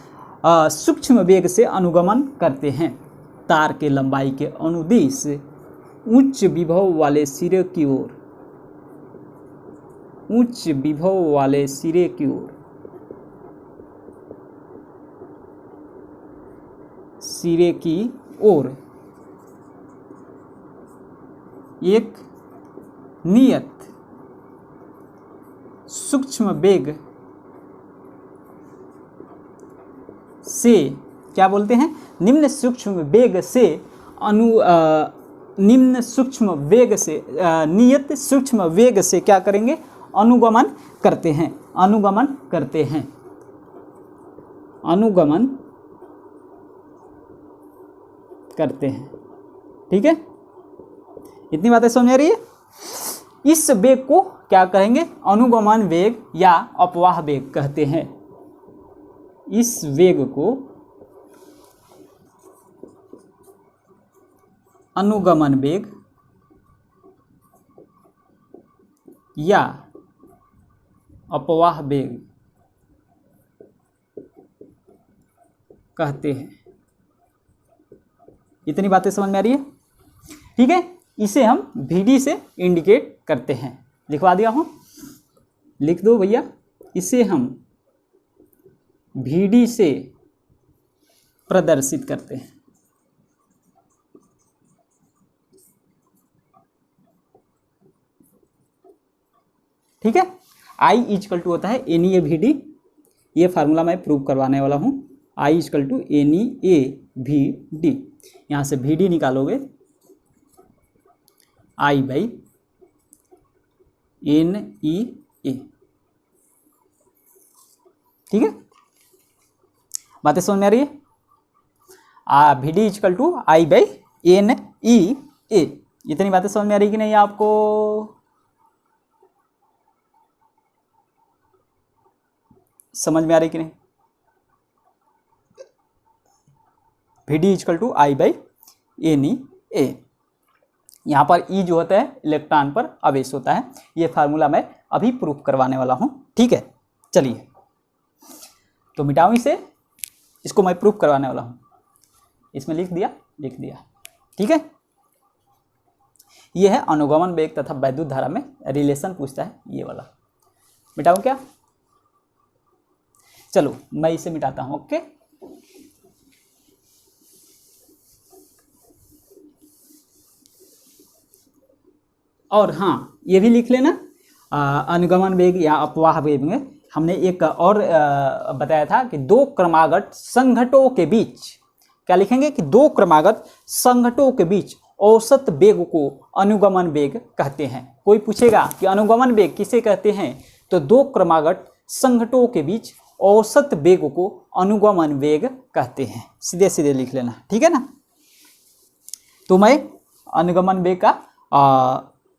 सूक्ष्म वेग से अनुगमन करते हैं। तार के लंबाई के अनुदिश उच्च विभव वाले सिरे की ओर, उच्च विभव वाले सिरे की ओर एक नियत सूक्ष्म वेग से, क्या बोलते हैं, निम्न सूक्ष्म वेग से निम्न सूक्ष्म वेग से नियत सूक्ष्म वेग से क्या करेंगे, अनुगमन करते हैं, अनुगमन करते हैं। ठीक है, इतनी बातें समझ रही है। इस वेग को क्या कहेंगे, अनुगमन वेग या अपवाह वेग कहते हैं। इस वेग को अनुगमन वेग या अपवाह वेग कहते हैं। इतनी बातें समझ में आ रही है। ठीक है, इसे हम VD से इंडिकेट करते हैं, लिखवा दिया हूं, लिख दो भैया। इसे हम VD से प्रदर्शित करते हैं। ठीक है, आई इजकल टू होता है N E A V D, ये फार्मूला मैं प्रूव करवाने वाला हूँ। I is equal to N E A V D, यहाँ से वी डी निकालोगे आई बाई एन ई ए। ठीक है, बातें समझ में आ रही है। V D is equal to I by N E A, इतनी बातें समझ में आ रही कि नहीं आपको? समझ में आ रही कि नहीं? V D is equal to I by N E A, यहाँ पर ई जो होता है इलेक्ट्रॉन पर आवेश होता है। ये फार्मूला मैं अभी प्रूफ करवाने वाला हूँ। ठीक है, चलिए तो मिटाऊँ इसे, इसको मैं प्रूफ करवाने वाला हूँ। इसमें लिख दिया। ठीक है, ये है अनुगमन वेग तथा वैद्युत धारा में रिलेशन पूछता है, ये वाला। मिटाऊँ क्या? चलो मैं इसे मिटाता हूँ। ओके, और हाँ ये भी लिख लेना, अनुगमन वेग या अपवाह वेग में हमने एक और बताया था कि दो क्रमागत संघटों के बीच, क्या लिखेंगे कि दो क्रमागत संघटों के बीच औसत वेग को अनुगमन वेग कहते हैं। कोई पूछेगा कि अनुगमन वेग किसे कहते हैं, तो दो क्रमागत संघटों के बीच औसत वेग को अनुगमन वेग कहते हैं। सीधे सीधे लिख लेना, ठीक है ना। तो मैं अनुगमन वेग का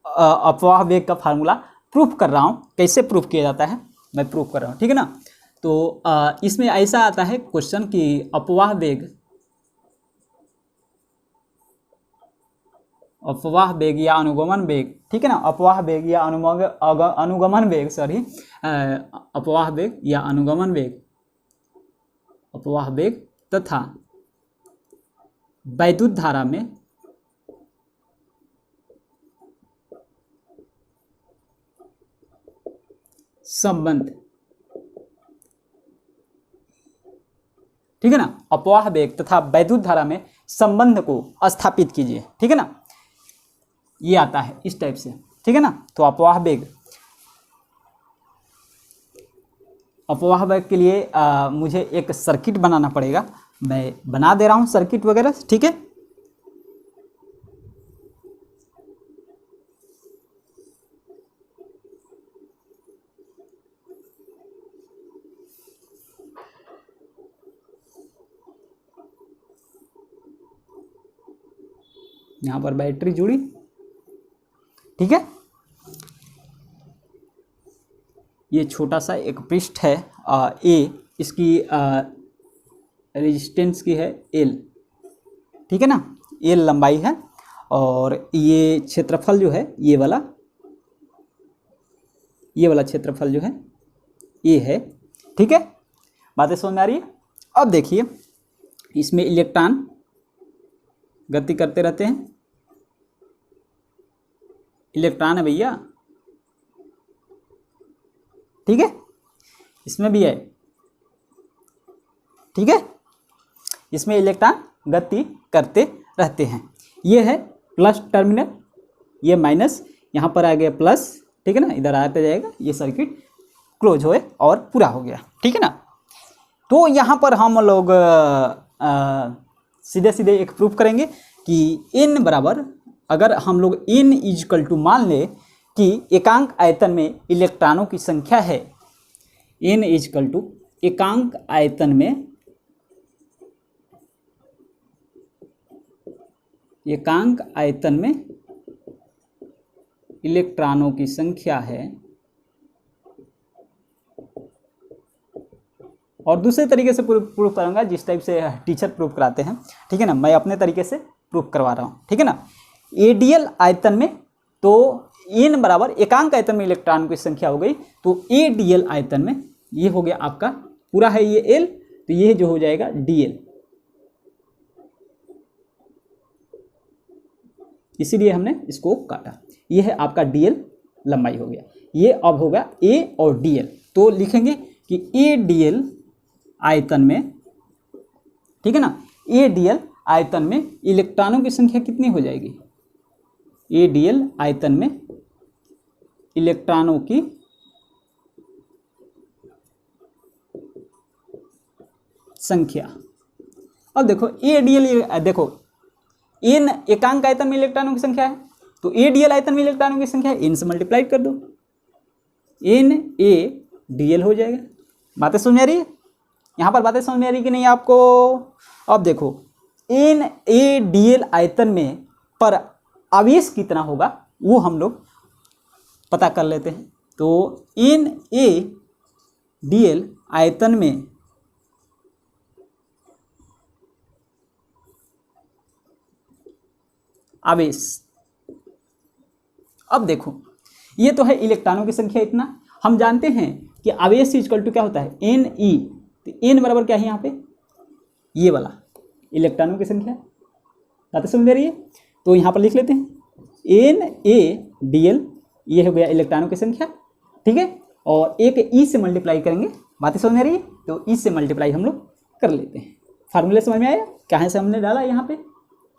अपवाह वेग का फार्मूला प्रूफ कर रहा हूँ। कैसे प्रूफ किया जाता है मैं प्रूफ कर रहा हूँ, ठीक है ना। तो इसमें ऐसा आता है क्वेश्चन कि अपवाह वेग या अनुगमन वेग, ठीक है ना, अपवाह वेग या अनुगमन वेग, सॉरी, अपवाह वेग या अनुगमन वेग, अपवाह वेग तथा वैद्युत धारा में संबंध, ठीक है ना, अपवाह वेग तथा वैद्युत धारा में संबंध को स्थापित कीजिए, ठीक है ना। ये आता है इस टाइप से, ठीक है ना। तो अपवाह वेग के लिए मुझे एक सर्किट बनाना पड़ेगा। मैं बना दे रहा हूं सर्किट वगैरह, ठीक है। यहां पर बैटरी जुड़ी, ठीक है। ये छोटा सा एक पृष्ठ है ए, इसकी रेजिस्टेंस की है एल, ठीक है ना, एल लंबाई है। और ये क्षेत्रफल जो है ये वाला क्षेत्रफल जो है ये है, ठीक है। बातें समझ में आ रही है। अब देखिए इसमें इलेक्ट्रॉन गति करते रहते हैं, इलेक्ट्रॉन है भैया, ठीक है। इसमें भी है, ठीक है। इसमें इलेक्ट्रॉन गति करते रहते हैं। ये है प्लस टर्मिनल, ये माइनस, यहाँ पर आ गया प्लस, ठीक है ना, इधर आते जाएगा, ये सर्किट क्लोज होए और पूरा हो गया, ठीक है ना। तो यहाँ पर हम लोग सीधे सीधे एक प्रूफ करेंगे कि n बराबर, अगर हम लोग n इजकल टू मान ले कि एकांक आयतन में इलेक्ट्रॉनों की संख्या है, n इजकल टू एकांक आयतन में इलेक्ट्रॉनों की संख्या है। और दूसरे तरीके से प्रूफ करूंगा जिस टाइप से टीचर प्रूफ कराते हैं, ठीक है ना। मैं अपने तरीके से प्रूफ करवा रहा हूँ, ठीक है ना। एडीएल आयतन में तो n बराबर एकांक आयतन में इलेक्ट्रॉन की संख्या हो गई, तो एडीएल आयतन में ये हो गया आपका पूरा है ये l, तो ये जो हो जाएगा dl, इसीलिए हमने इसको काटा। ये है आपका dl लंबाई हो गया। ये अब होगा a और dl, तो लिखेंगे कि a dl आयतन में ठीक है ना। AdL आयतन में इलेक्ट्रॉनों की संख्या कितनी हो जाएगी, AdL आयतन में इलेक्ट्रॉनों की संख्या। अब देखो AdL, देखो n एकांक आयतन में इलेक्ट्रॉनों की संख्या है, तो AdL आयतन में इलेक्ट्रॉनों की संख्या है, n से मल्टीप्लाई कर दो, NaDL हो जाएगा। बातें समझ में आ रही है, यहाँ पर बातें समझ में आ रही है कि नहीं आपको। अब देखो NaDL आयतन में पर आवेश कितना होगा वो हम लोग पता कर लेते हैं। तो NaDL आयतन में आवेश, अब देखो ये तो है इलेक्ट्रॉनों की संख्या इतना, हम जानते हैं कि आवेश इक्वल टू क्या होता है Ne, तो n बराबर क्या है यहाँ पे, ये वाला इलेक्ट्रॉनों की संख्या। बात समझ में रही है, तो यहाँ पर लिख लेते हैं NaDL, ये हो गया इलेक्ट्रॉनों की संख्या, ठीक है। और एक E से मल्टीप्लाई करेंगे, बातें समझ में रही है, तो E से मल्टीप्लाई हम लोग कर लेते हैं। फार्मूले समझ में आया, कहाँ से हमने डाला यहाँ पे,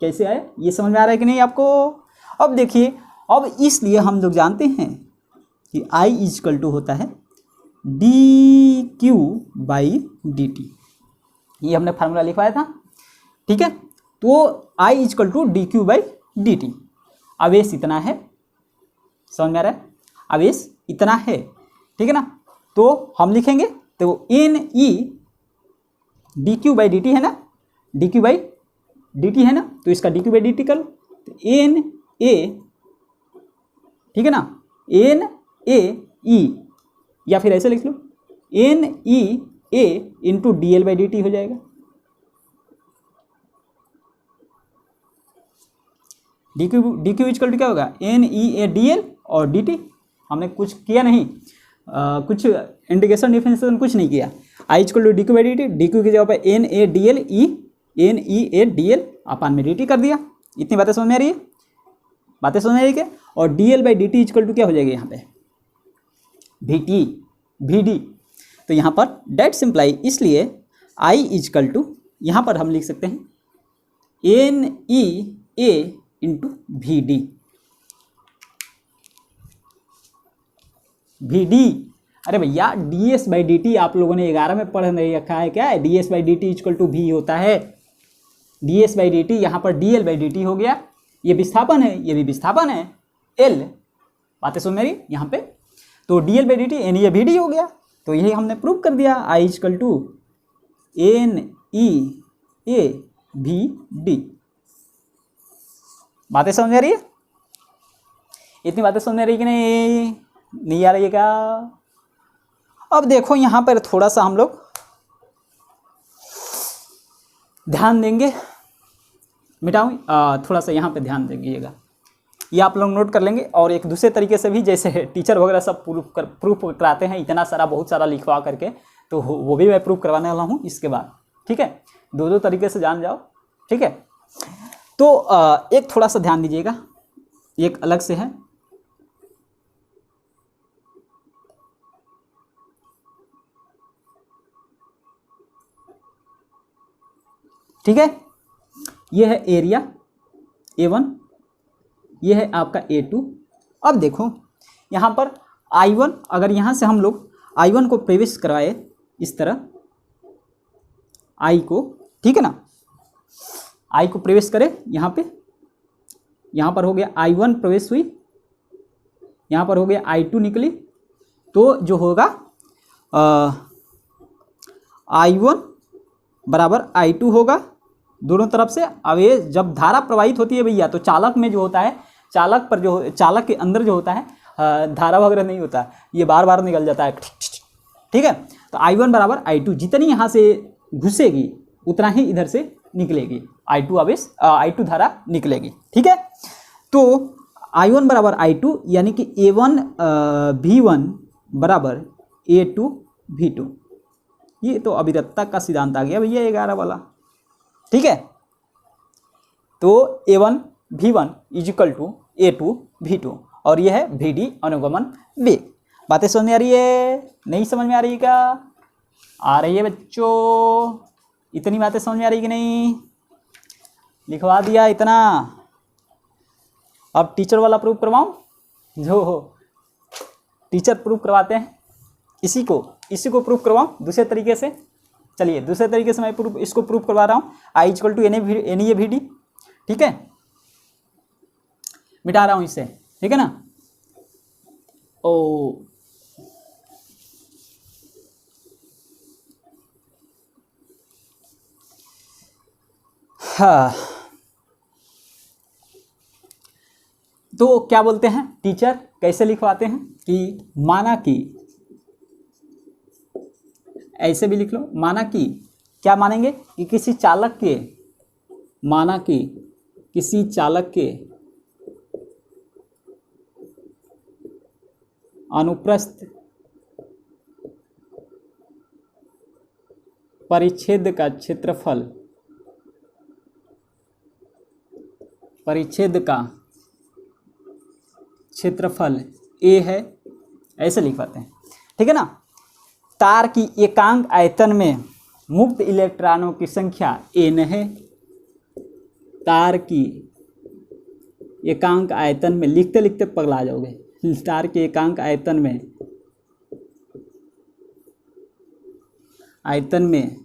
कैसे आया, ये समझ में आ रहा है कि नहीं आपको। अब देखिए, अब इसलिए हम लोग जानते हैं कि I इक्वल टू होता है dQ/dt, ये हमने फार्मूला लिखवाया था, ठीक है। तो I इक्वल टू dQ/dt, आवेश इतना है, समझ में आ रहा है, आवेश इतना है, ठीक है ना। तो हम लिखेंगे, तो Ne dQ/dt है ना, dQ/dt है ना, तो इसका dQ/dt कर लो, तो Na, ठीक है ना, NaE, या फिर ऐसे लिख लो NeA इंटू DL/dt हो जाएगा। dQ इक्वल टू क्या होगा, NeADL और dt, हमने कुछ किया नहीं, कुछ इंटीग्रेशन डिफरेंशिएशन कुछ नहीं किया। I equal to dQ/dt, dQ की जगह पर NeADL अपान में dt कर दिया। इतनी बातें समझ में आ रही है, बातें समझ में आ रही है। और DL/dt इक्वल टू क्या हो जाएगा यहाँ पे, Vd, तो यहाँ पर डेट सिंप्लाई, इसलिए I इक्वल टू यहाँ पर हम लिख सकते हैं NeA इंटू Vd, अरे भैया ds/dt आप लोगों ने 11 में पढ़ नहीं रखा है क्या, ds/dt इक्वल टू v होता है, ds/dt, यहाँ पर dl/dt हो गया, ये विस्थापन है, ये भी विस्थापन है L, बातें सुन मेरी यहाँ पे, तो dl/dt NeAVd हो गया। तो यही हमने प्रूव कर दिया, I इक्वल टू NeAVd। बातें समझ में आ रही है, इतनी बातें समझ में आ रही कि नहीं आ रही है क्या। अब देखो यहाँ पर थोड़ा सा हम लोग ध्यान देंगे, मिटाऊँ, थोड़ा सा यहाँ पे ध्यान देंगे, ये आप लोग नोट कर लेंगे। और एक दूसरे तरीके से भी, जैसे टीचर वगैरह सब प्रूफ कराते हैं इतना सारा, बहुत सारा लिखवा करके, तो वो भी मैं प्रूफ करवाने वाला हूँ इसके बाद, ठीक है। दो तरीके से जान जाओ, ठीक है। तो एक थोड़ा सा ध्यान दीजिएगा, एक अलग से है, ठीक है। ये है एरिया A1, ये है आपका A2। अब देखो यहाँ पर I1, अगर यहाँ से हम लोग I1 को प्रवेश करवाए इस तरह, I को, ठीक है ना, I को प्रवेश करे यहाँ पे, यहाँ पर हो गया I1 प्रवेश हुई, यहाँ पर हो गया I2 निकली, तो जो होगा I1 बराबर I2 होगा, दोनों तरफ से आवेश, जब धारा प्रवाहित होती है भैया, तो चालक में जो होता है, चालक पर जो, चालक के अंदर जो होता है धारा वगैरह नहीं होता, ये बार बार निकल जाता है, ठीक है। तो I1 बराबर I2, जितनी यहाँ से घुसेगी उतना ही इधर से निकलेगी, I2 आवेश, I2 धारा निकलेगी, ठीक है। तो I1 बराबर I2, यानी कि A1 V1 बराबर A2 V2, ये तो अविरतता का सिद्धांत आ गया भैया 11 वाला, ठीक है। तो A1 V1 is equal to A2 V2, और ये है Vd अनुगमन वेग। बातें समझ में आ रही है, नहीं समझ में आ रही है क्या, आ रही है बच्चों, इतनी बातें समझ में आ रही कि नहीं? लिखवा दिया इतना। अब टीचर वाला प्रूफ करवाऊं, जो हो टीचर प्रूफ करवाते हैं, इसी को प्रूफ करवाऊं दूसरे तरीके से। चलिए दूसरे तरीके से मैं इसको प्रूफ करवा रहा हूँ। I equal to N A V D, ठीक है, मिटा रहा हूँ इससे, ठीक है ना। ओ हाँ, तो क्या बोलते हैं टीचर, कैसे लिखवाते हैं कि माना कि, ऐसे भी लिख लो, माना कि, क्या मानेंगे कि किसी चालक के, माना कि किसी चालक के अनुप्रस्थ परिच्छेद का क्षेत्रफल, परिच्छेद का क्षेत्रफल ए है, ऐसे लिखवाते हैं, ठीक है ना। तार की एकांक आयतन में मुक्त इलेक्ट्रॉनों की संख्या n है। तार की एकांक आयतन में, लिखते लिखते पगला जाओगे, तार के एकांक आयतन में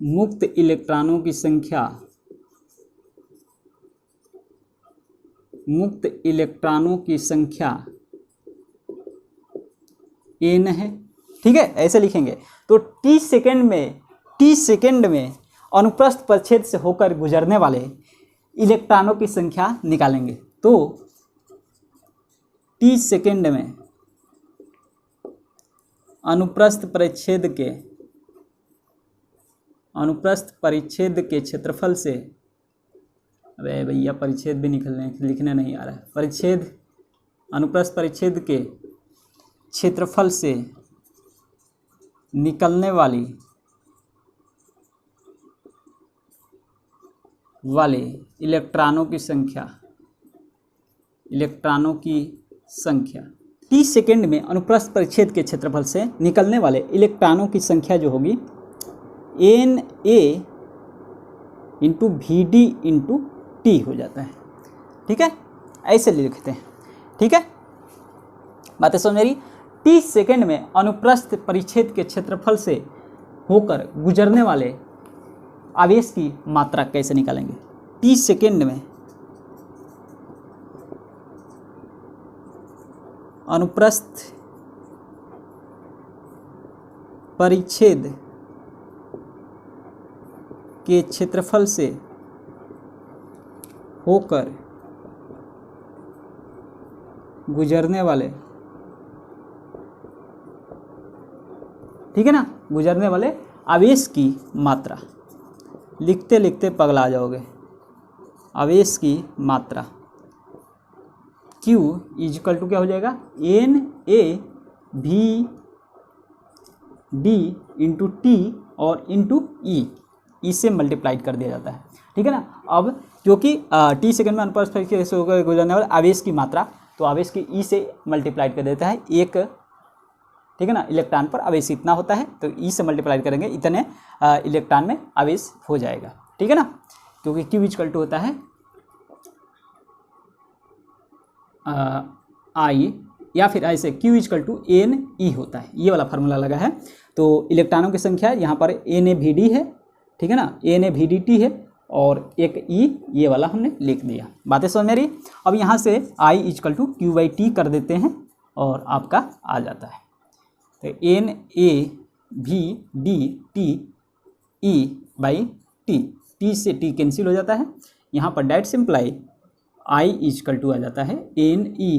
मुक्त इलेक्ट्रॉनों की संख्या, मुक्त इलेक्ट्रॉनों की संख्या n है, ठीक है, ऐसे लिखेंगे। तो t सेकेंड में अनुप्रस्थ परिच्छेद से होकर गुजरने वाले इलेक्ट्रॉनों की संख्या निकालेंगे। तो t सेकेंड में अनुप्रस्थ परिच्छेद के क्षेत्रफल से, अरे भैया परिच्छेद भी लिखने नहीं आ रहा है, परिच्छेद, अनुप्रस्थ परिच्छेद के क्षेत्रफल से निकलने वाले इलेक्ट्रॉनों की संख्या, टी सेकेंड में अनुप्रस्थ परिच्छेद के क्षेत्रफल से निकलने वाले इलेक्ट्रॉनों की संख्या जो होगी N A into V D into T हो जाता है, ठीक है, ऐसे लिखते हैं, ठीक है, बातें समझ रही। टी सेकेंड में अनुप्रस्थ परिच्छेद के क्षेत्रफल से होकर गुजरने वाले आवेश की मात्रा कैसे निकालेंगे। टी सेकेंड में अनुप्रस्थ परिच्छेद के क्षेत्रफल से होकर गुजरने वाले, ठीक है ना, गुजरने वाले आवेश की मात्रा, लिखते लिखते पगला जाओगे, आवेश की मात्रा Q इक्वल टू क्या हो जाएगा, N A V D into T और इंटू ई, इससे मल्टीप्लाइड कर दिया जाता है, ठीक है ना। अब क्योंकि टी सेकेंड में अनुप्रस्थ परिच्छेद से होकर गुजरने वाले आवेश की मात्रा, तो आवेश की ई से मल्टीप्लाइड कर देता है एक, ठीक है ना, इलेक्ट्रॉन पर आवेश इतना होता है, तो ई से मल्टीप्लाई करेंगे, इतने इलेक्ट्रॉन में आवेश हो जाएगा, ठीक है ना, क्योंकि Q इक्वल टू होता है आई, या फिर ऐसे Q equal to N E होता है, ये वाला फार्मूला लगा है। तो इलेक्ट्रॉनों की संख्या यहाँ पर एन ए वी डी है, ठीक है ना, N A V D T है, और एक ई, ये वाला हमने लिख दिया, बातें समझ में रही। अब यहाँ से I equal to Q by T कर देते हैं और आपका आ जाता है, तो N A V D T E by T, T से टी कैंसिल हो जाता है, यहाँ पर direct simply I equal to आ जाता है N E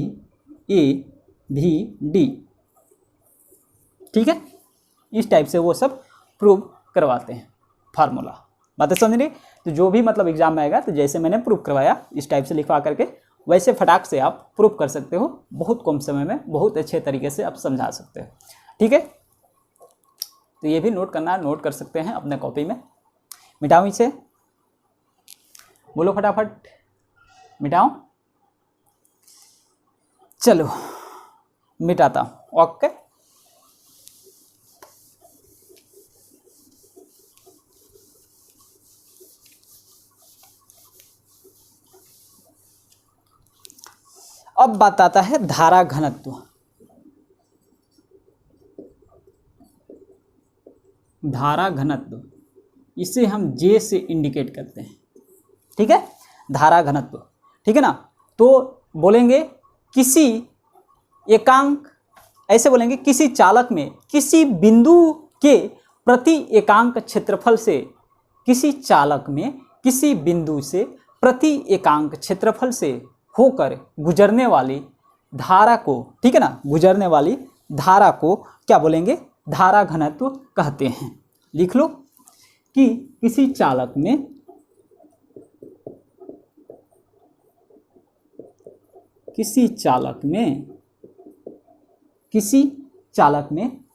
A V D, ठीक है। इस टाइप से वो सब प्रूव करवाते हैं फार्मूला, बातें समझ रही। तो जो भी मतलब एग्जाम में आएगा, तो जैसे मैंने प्रूव करवाया इस टाइप से लिखवा करके, वैसे फटाक से आप प्रूव कर सकते हो, बहुत कम समय में बहुत अच्छे तरीके से आप समझा सकते हो, ठीक है। तो ये भी नोट करना, नोट कर सकते हैं अपने कॉपी में। मिटाऊं इसे, बोलो फटाफट, मिटाऊं, चलो मिटाता हूं, ओके। अब बात आता है धारा घनत्व। धारा घनत्व, इसे हम जे से इंडिकेट करते हैं, ठीक है, धारा घनत्व, ठीक है ना। तो बोलेंगे किसी एकांक, ऐसे बोलेंगे किसी चालक में किसी बिंदु के प्रति एकांक क्षेत्रफल से, किसी चालक में किसी बिंदु से प्रति एकांक क्षेत्रफल से होकर गुजरने वाली धारा को, ठीक है ना, गुजरने वाली धारा को क्या बोलेंगे, धारा घनत्व कहते हैं। लिख लो कि किसी चालक में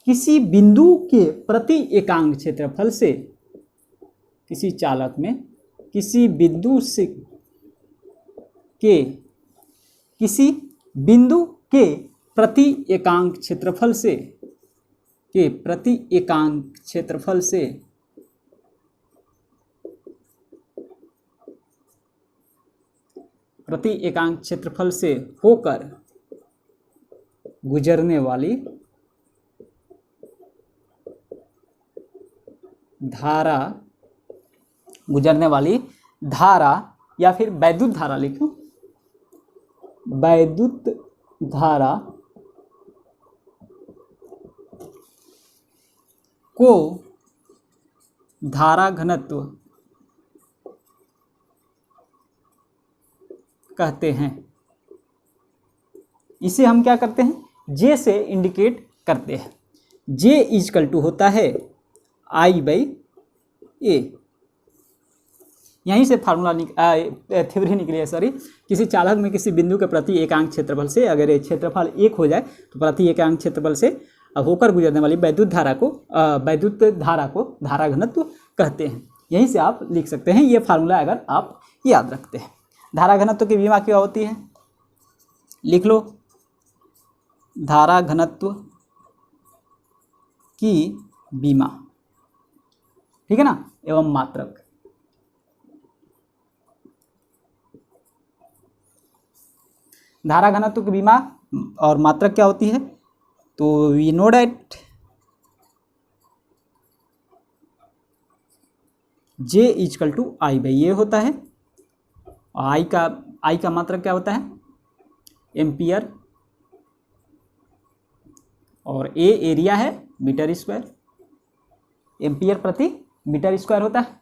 किसी बिंदु के प्रति एकांक क्षेत्रफल से, किसी चालक में किसी बिंदु से किसी बिंदु के प्रति एकांक क्षेत्रफल से प्रति एकांक क्षेत्रफल से होकर गुजरने वाली धारा या फिर वैद्युत धारा, लिखो वैद्युत धारा को धारा घनत्व कहते हैं। इसे हम क्या करते हैं, जे से इंडिकेट करते हैं। जे इजकल टू होता है I/A। यहीं से फार्मूला थ्योरी निकली है, सॉरी। किसी चालक में किसी बिंदु के प्रति एकांक क्षेत्रफल से, अगर ये क्षेत्रफल 1 हो जाए तो प्रति एकांक क्षेत्रफल से होकर गुजरने वाली वैद्युत धारा को धारा घनत्व कहते हैं। यहीं से आप लिख सकते हैं ये फार्मूला, अगर आप याद रखते हैं। धारा घनत्व की विमा क्या होती है, लिख लो, धारा घनत्व की विमा, ठीक है ना, एवं मात्रक। धारा घनत्व की विमा और मात्रक क्या होती है, तो we know that J equal to I/A होता है। I का मात्रक क्या होता है, एम्पियर, और A एरिया है, मीटर स्क्वायर, एम्पियर प्रति मीटर स्क्वायर होता है।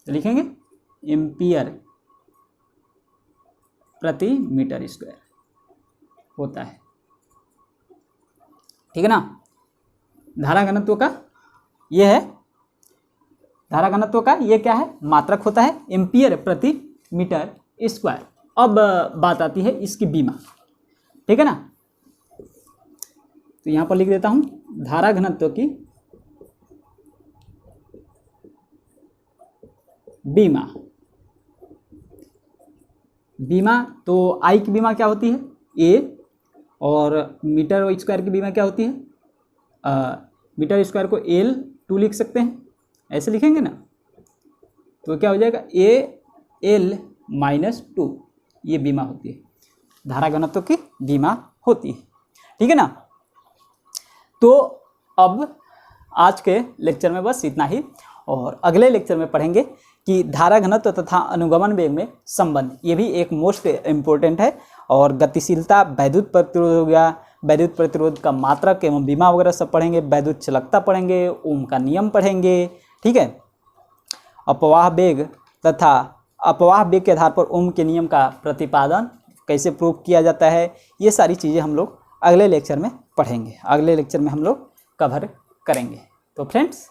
तो लिखेंगे एम्पियर प्रति मीटर स्क्वायर होता है, ठीक है ना। धारा घनत्व का ये है, धारा घनत्व का ये क्या है, मात्रक होता है, एम्पियर प्रति मीटर स्क्वायर। अब बात आती है इसकी विमा, ठीक है ना। तो यहां पर लिख देता हूं, धारा घनत्व की विमा। तो I की विमा क्या होती है, A, और मीटर स्क्वायर की विमा क्या होती है, मीटर स्क्वायर को L2 लिख सकते हैं, ऐसे लिखेंगे ना, तो क्या हो जाएगा, AL-2, ये विमा होती है, धारा घनत्व की विमा होती है, ठीक है ना। तो अब आज के लेक्चर में बस इतना ही, और अगले लेक्चर में पढ़ेंगे कि धारा घनत्व तथा अनुगमन वेग में संबंध, ये भी एक मोस्ट इम्पोर्टेंट है। और गतिशीलता, वैद्युत प्रतिरोध हो गया, वैद्युत प्रतिरोध का मात्रक एवं विमा वगैरह सब पढ़ेंगे, वैद्युत चालकता पढ़ेंगे, ओम का नियम पढ़ेंगे, ठीक है। अपवाह वेग तथा अपवाह वेग के आधार पर ओम के नियम का प्रतिपादन कैसे प्रूव किया जाता है, ये सारी चीज़ें हम लोग अगले लेक्चर में पढ़ेंगे, अगले लेक्चर में हम लोग कवर करेंगे। तो फ्रेंड्स,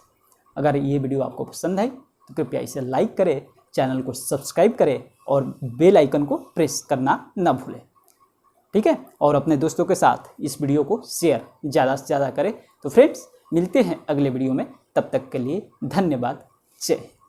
अगर ये वीडियो आपको पसंद है तो कृपया इसे लाइक करें, चैनल को सब्सक्राइब करें और बेल आइकन को प्रेस करना न भूलें, ठीक है। और अपने दोस्तों के साथ इस वीडियो को शेयर ज़्यादा से ज़्यादा करें। तो फ्रेंड्स, मिलते हैं अगले वीडियो में, तब तक के लिए धन्यवाद, जय हिंद।